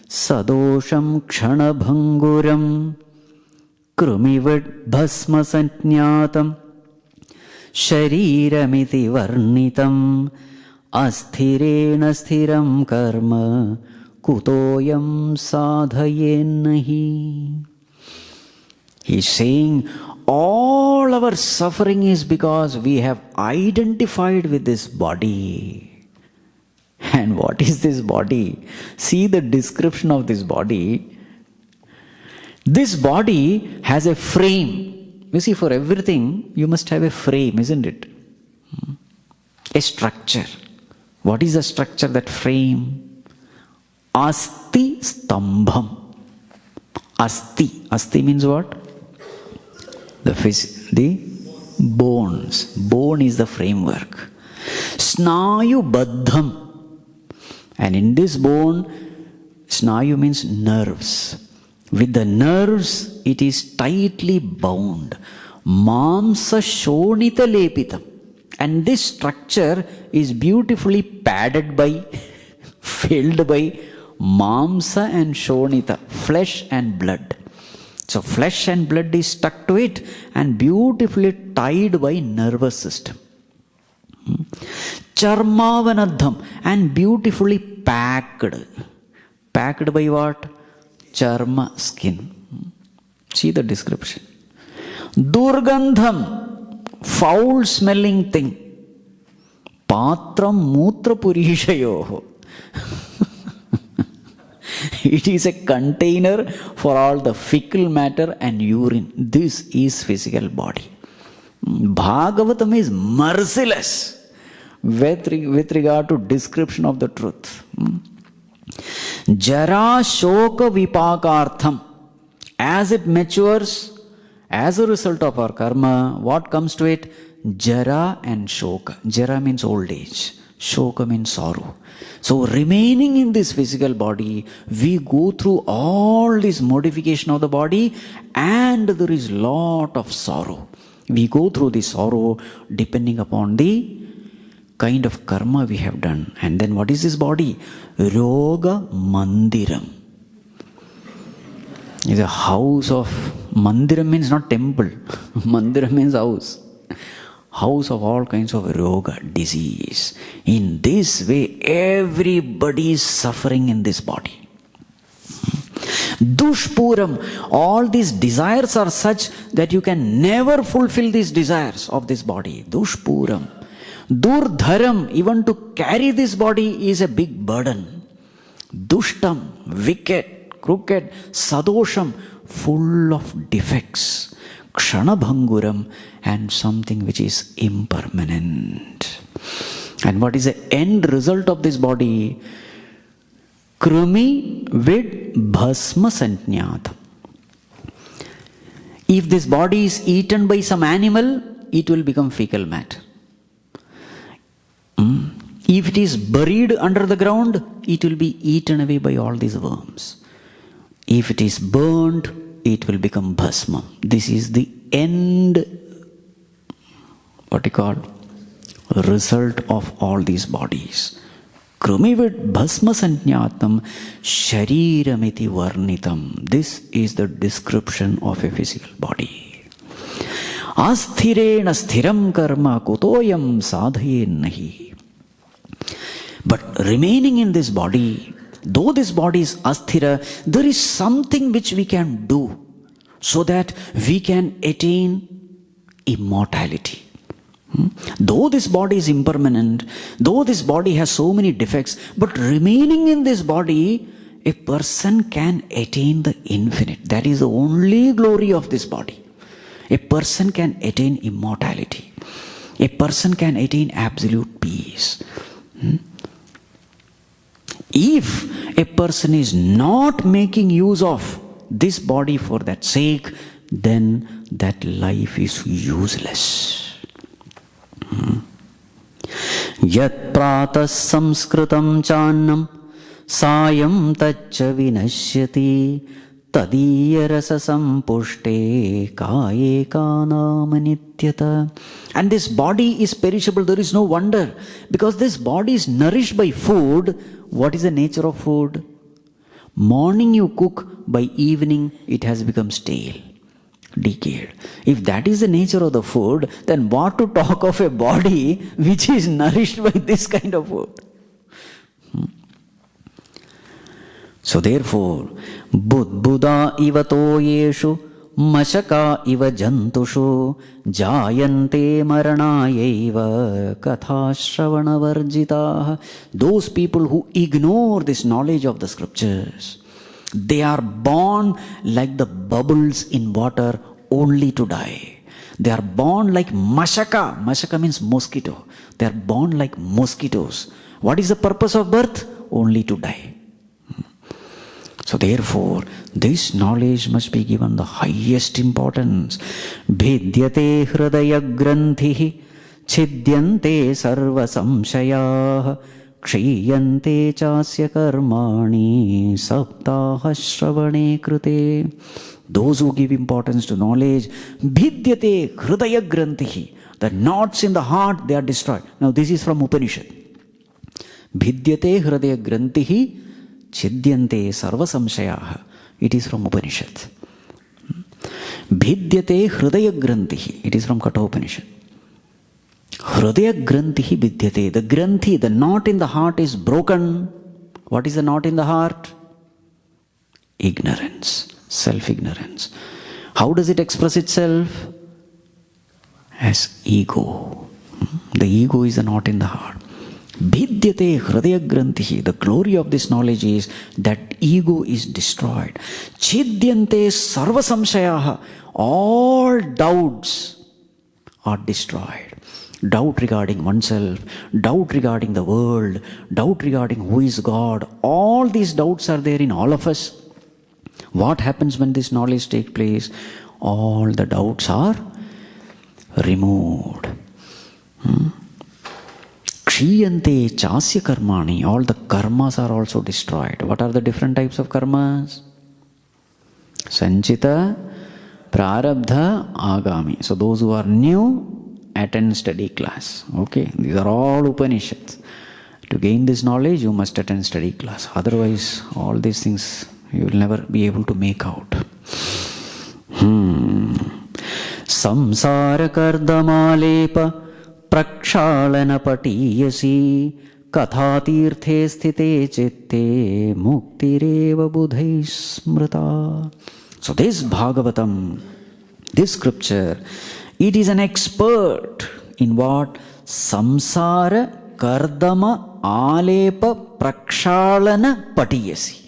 sadosham kshanabhanguram krumivad bhasma santnyatam shariramiti varnitam asthirena sthiram karma kutoyam sadhayenahi. He is saying all our suffering is because we have identified with this body. And what is this body? See the description of this body. This body has a frame. You see, for everything, you must have a frame, isn't it? A structure. What is the structure, that frame? Asti stambham. Asti. Asti means what? The bones. Bone is the framework. Snayu baddham. And in this bone, snayu means nerves. With the nerves, it is tightly bound. Mamsa shonita lepitam. And this structure is beautifully padded by, filled by mamsa and shonita, flesh and blood. So flesh and blood is stuck to it and beautifully tied by nervous system. Charmavanadham, and beautifully packed. Packed by what? Charma, skin. See the description. Durgandham, foul smelling thing. Patram mutra purishayoho. It is a container for all the fecal matter and urine. This is physical body. Bhagavatam is merciless with regard to description of the truth. Jara shoka vipakartham. As it matures, as a result of our karma, what comes to it? Jara and shoka. Jara means old age. Shoka means sorrow. So remaining in this physical body, we go through all this modification of the body and there is lot of sorrow. We go through the sorrow depending upon the kind of karma we have done. And then what is this body? Roga mandiram. It's a house of... Mandiram means not temple. Mandiram means house. House of all kinds of roga, disease. In this way, everybody is suffering in this body. Dushpuram, all these desires are such that you can never fulfill these desires of this body. Dushpuram. Durdharam, even to carry this body is a big burden. Dushtam, wicked, crooked. Sadosham, full of defects. Kshanabhanguram, and something which is impermanent. And what is the end result of this body? Krumi vid bhasma santnyatam. If this body is eaten by some animal, it will become fecal matter. If it is buried under the ground, it will be eaten away by all these worms. If it is burned, it will become bhasma. This is the end what you call, result of all these bodies. Krumivit bhasma sanyatnam shariramiti varnitam. This is the description of a physical body. Asthirena sthiram karma kutoyam sadhayen nahi. But remaining in this body, though this body is asthira, there is something which we can do so that we can attain immortality. Though this body is impermanent, though this body has so many defects, but remaining in this body, a person can attain the infinite. That is the only glory of this body. A person can attain immortality. A person can attain absolute peace. If a person is not making use of this body for that sake, then that life is useless. Yat pratas samskritam channam sayam taccha vinashyati tadiya rasa sampushte kaye kanama nityata. And this body is perishable. There is no wonder, because this body is nourished by food. What is the nature of food? Morning you cook, by evening it has become stale, decayed. If that is the nature of the food, then what to talk of a body which is nourished by this kind of food? So therefore, buddha iva toyeshu mashaka iva jantushu jayante maranayaiva katha shravana varjitaha. Those people who ignore this knowledge of the scriptures, they are born like the bubbles in water, only to die. They are born like mashaka. Mashaka means mosquito. They are born like mosquitoes. What is the purpose of birth? Only to die. So therefore, this knowledge must be given the highest importance. Bhidyate hridaya granthihi chidyante sarva samshayah kshiyante chasya karmani saptaha shravane krute. Those who give importance to knowledge, bhidyate hridaya granthihi, the knots in the heart, they are destroyed. Now this is from Upanishad. Bhidyate hridaya granthihi chidyante sarva samshayah. It is from Upanishad. Bhidyate hridaya granthihi. It is from Kathopanishad. Hridaya granthihi bhidyate. The granthi, the knot in the heart is broken. What is the knot in the heart? Ignorance. Self-ignorance. How does it express itself? As ego. The ego is the knot in the heart. Bhidyate hridaya granthihi. The glory of this knowledge is that ego is destroyed. Chidyante sarva samshayaha. All doubts are destroyed. Doubt regarding oneself, doubt regarding the world, doubt regarding who is God. All these doubts are there in all of us. What happens when this knowledge takes place? All the doubts are removed. Kshiyante chasya karmani. All the karmas are also destroyed. What are the different types of karmas? Sanchita, prarabdha, agami. So those who are new, attend study class. Okay, these are all Upanishads. To gain this knowledge, you must attend study class. Otherwise, all these things you will never be able to make out. Samsara kardamalepa prakshalana patiyasi katha tirthe sthite chitte muktireva budhai smrita. So this Bhagavatam, this scripture, it is an expert in what? Samsara kardama alepa prakshalana patiyasi.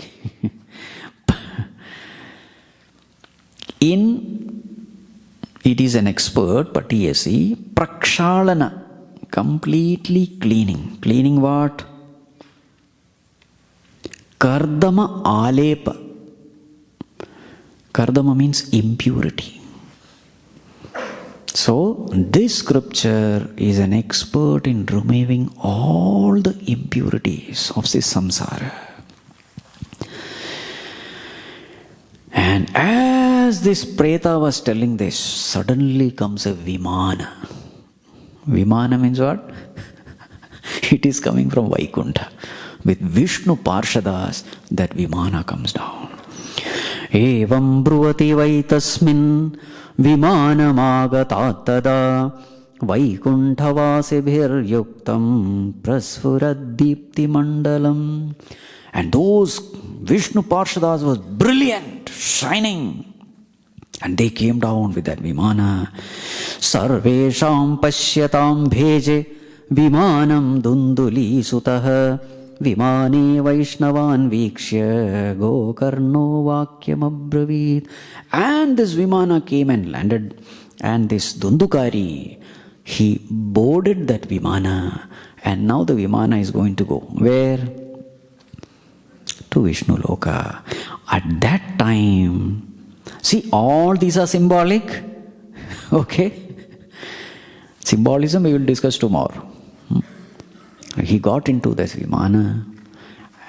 It is an expert, patiyasi, prakshalana, completely cleaning. Cleaning what? Kardama alepa. Kardama means impurity. So, this scripture is an expert in removing all the impurities of this samsara. And as this Preta was telling this, suddenly comes a Vimana. Vimana means what? It is coming from Vaikuntha. With Vishnu Parshadas, that Vimana comes down. Evam bruvati vaitasmin vimanamagatat tada Vaikunthavasibhir yuktam prasfuraddeepti mandalam. And those Vishnu Parshadas was brilliant, shining. And they came down with that Vimana. Sarvesham pashyatam bheje Vimanam Dunduli sutaha Vimane Vaishnavan Vikshya Gokarno Vakyam Abravit. And this Vimana came and landed. And this Dundukari, he boarded that Vimana. And now the Vimana is going to go. Where? To Vishnu Loka. At that time, see, all these are symbolic. Okay? Symbolism we will discuss tomorrow. He got into this Vimana,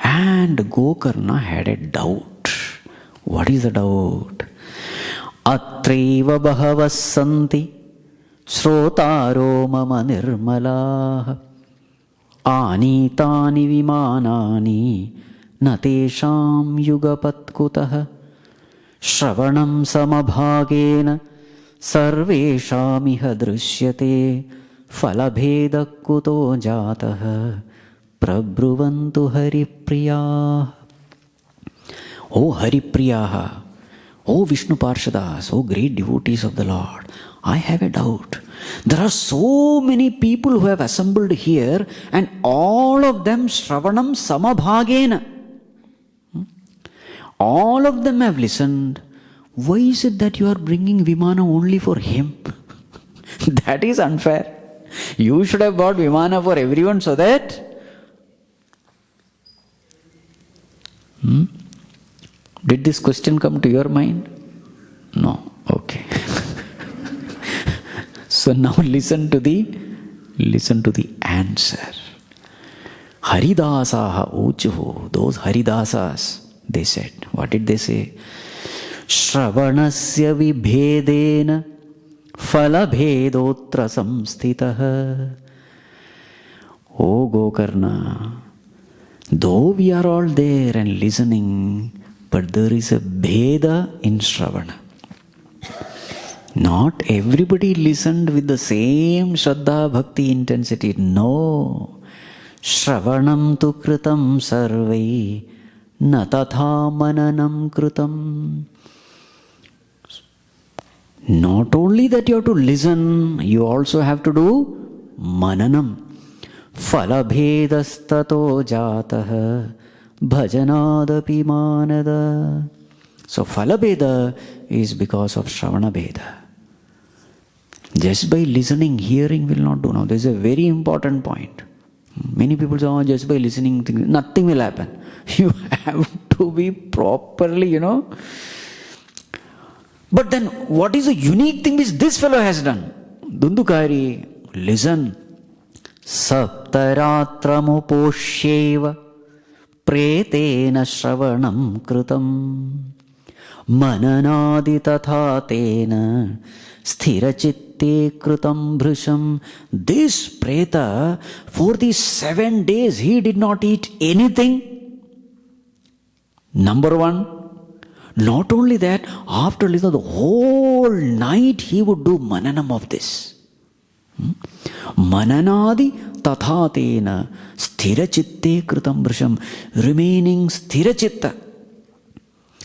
and Gokarna had a doubt. What is the doubt? Atraiva bahavas santi srotaro mama nirmalah anitani vimanani natesham yugapatkutah shravanam samabhagena sarveshamiha drishyate falabheda kuto jatah prabruvantu haripriyah. O haripriyah, O Vishnu Parshadas, O great devotees of the Lord, I have a doubt. There are so many people who have assembled here, and all of them Shravanam Samabhagena. All of them have listened. Why is it that you are bringing Vimana only for him? That is unfair. You should have brought Vimana for everyone so that... Did this question come to your mind? No. Okay. So now listen to the answer. Haridasaha uchuhu. Those Haridasas, they said. What did they say? Shravanasya vibhedena falabhedotra samstitah. O Gokarna, though we are all there and listening, but there is a bheda in Shravana. Not everybody listened with the same Shraddha Bhakti intensity. No. Shravanam tu kritam sarvai na tatha mananam kritam. Not only that you have to listen, you also have to do mananam. Falabhedastato jatah bhajanadapi manada. So Falabheda is because of Shravana Bheda. Just by listening, hearing will not do. Now, this is a very important point. Many people say, oh, just by listening, nothing will happen. You have to be properly, But then, what is the unique thing which this fellow has done? Dundukari, listen. Saptaratramuposhyeva pretena shravanam kritam mananadi tatha tena sthirachitte kritam bhrisham. This preta, for these 7 days, he did not eat anything. Number one. Not only that, after listening, the whole night he would do mananam of this. Mananadi tathatena sthirachitte kritam brisham. Remaining sthirachitta.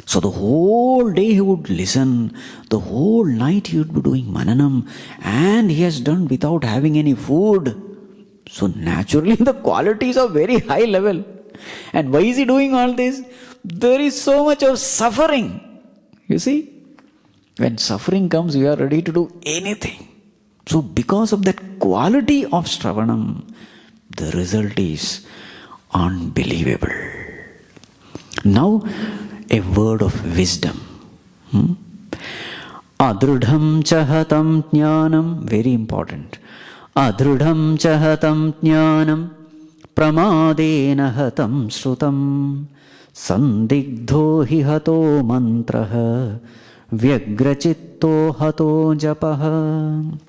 So the whole day he would listen, the whole night he would be doing mananam, and he has done without having any food. So naturally the qualities are very high level. And why is he doing all this? There is so much of suffering. You see? When suffering comes, we are ready to do anything. So because of that quality of Shravanam, the result is unbelievable. Now, a word of wisdom. Adrudham chahatam jnanam, very important. Adrudham chahatam jnanam pramadena hatam shrutam sandigdho hi hato mantraha vyagrachitto hato japaha.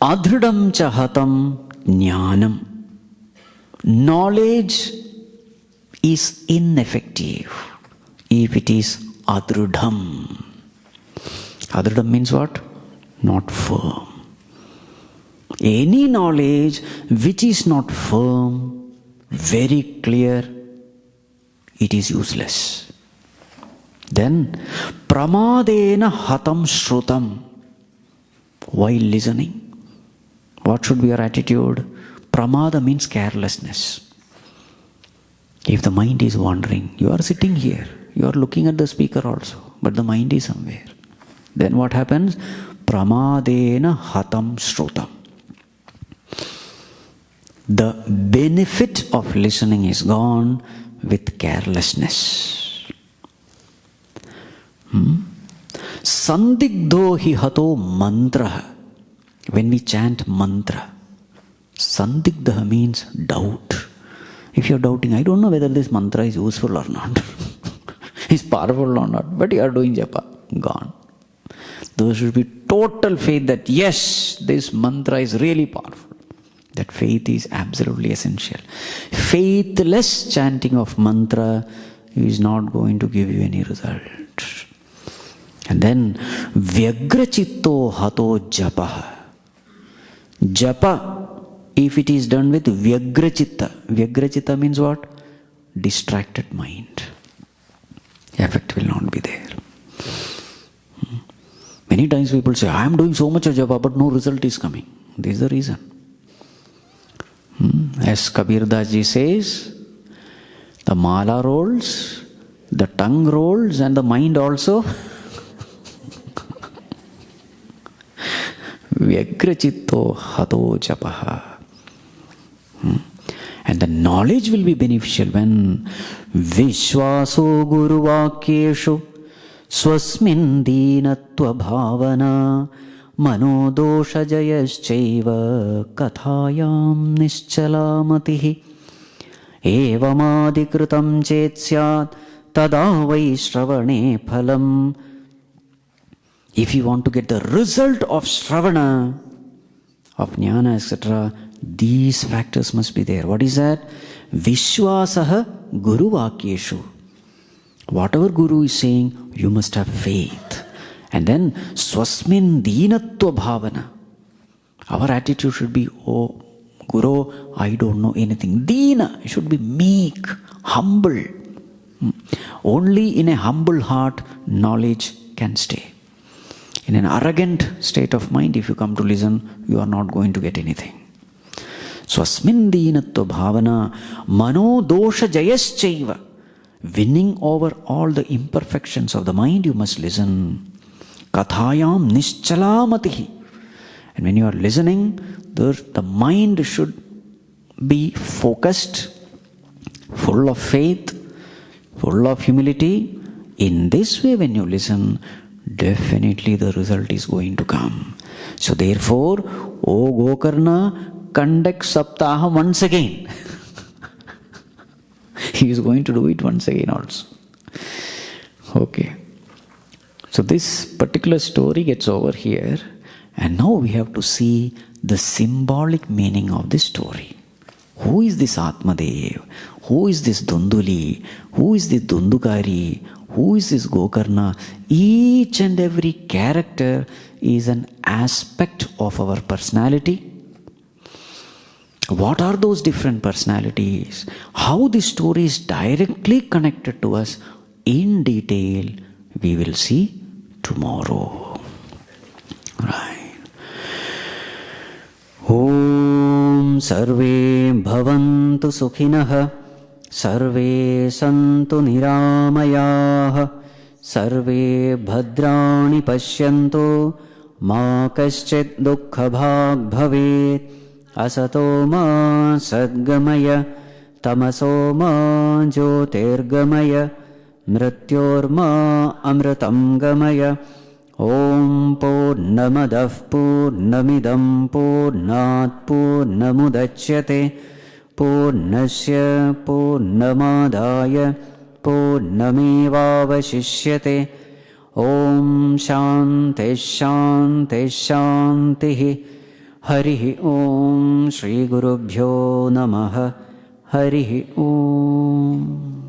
Adhridam cha hatam jnanam. Knowledge is ineffective if it is adhridam. Adhridam means what? Not firm. Any knowledge which is not firm, very clear, it is useless. Then, pramadena hatam shrutam. While listening, what should be your attitude? Pramada means carelessness. If the mind is wandering, you are sitting here, you are looking at the speaker also, but the mind is somewhere. Then what happens? Pramadena hatam shrutam. The benefit of listening is gone with carelessness. Sandigdho hi hato mantra. When we chant mantra, sandigdha means doubt. If you are doubting, I don't know whether this mantra is useful or not, is powerful or not, but you are doing japa, gone. There should be total faith that yes, this mantra is really powerful. That faith is absolutely essential. Faithless chanting of mantra is not going to give you any result. And then, vyagrachitto hato japa. Japa, if it is done with vyagrachitta. Vyagrachitta means what? Distracted mind. Effect will not be there. Many times people say, I am doing so much of japa, but no result is coming. This is the reason. As Kabir Das ji says, the mala rolls, the tongue rolls, and the mind also. Vyagrachitto hato japaha. And the knowledge will be beneficial when Vishwaso Guru Vakyeshu Swasmin Dinatva Bhavana Manodosha Jayaschaiva Kathayam Nischalamatihi Evamadikrutam Chetsyat Tada Vaishravane Phalam. If you want to get the result of Shravana, of Jnana, etc., these factors must be there. What is that? Vishwasaha Guru Vakyeshu. Whatever Guru is saying, you must have faith. And then Swasmin Dinatva Bhavana. Our attitude should be, oh Guru, I don't know anything. Dina should be meek, humble. Only in a humble heart, knowledge can stay. In an arrogant state of mind, if you come to listen, you are not going to get anything. Swasmin dinatva bhavana mano dosha jayaschaiva. Winning over all the imperfections of the mind, you must listen. Kathayam nischalamatihi. And when you are listening, the mind should be focused, full of faith, full of humility. In this way, when you listen, definitely the result is going to come. So therefore, O Gokarna, conduct Saptaha once again. He is going to do it once again also. Okay. So this particular story gets over here, and now we have to see the symbolic meaning of this story. Who is this Atmadeva? Who is this Dunduli? Who is this Dundukari? Who is this Gokarna? Each and every character is an aspect of our personality. What are those different personalities? How this story is directly connected to us in detail, we will see tomorrow. Right. Om Sarve Bhavantu Sukhinah Sarve Santu Niramayah Sarve Bhadrani Pashyantu Ma Kaschit Dukkha Bhag Bhavet Asato Ma Sadgamaya Tamaso Ma Jyotirgamaya Mrityor Ma Amritam Gamaya Om Purnamadav Purnamidam Purnat Purnamudachyate Purnasya Purnamadaya Purnamevavashishyate Om Shanti Shanti Shanti Harihi Om. Shri Gurubhyo Namaha. Harihi Om.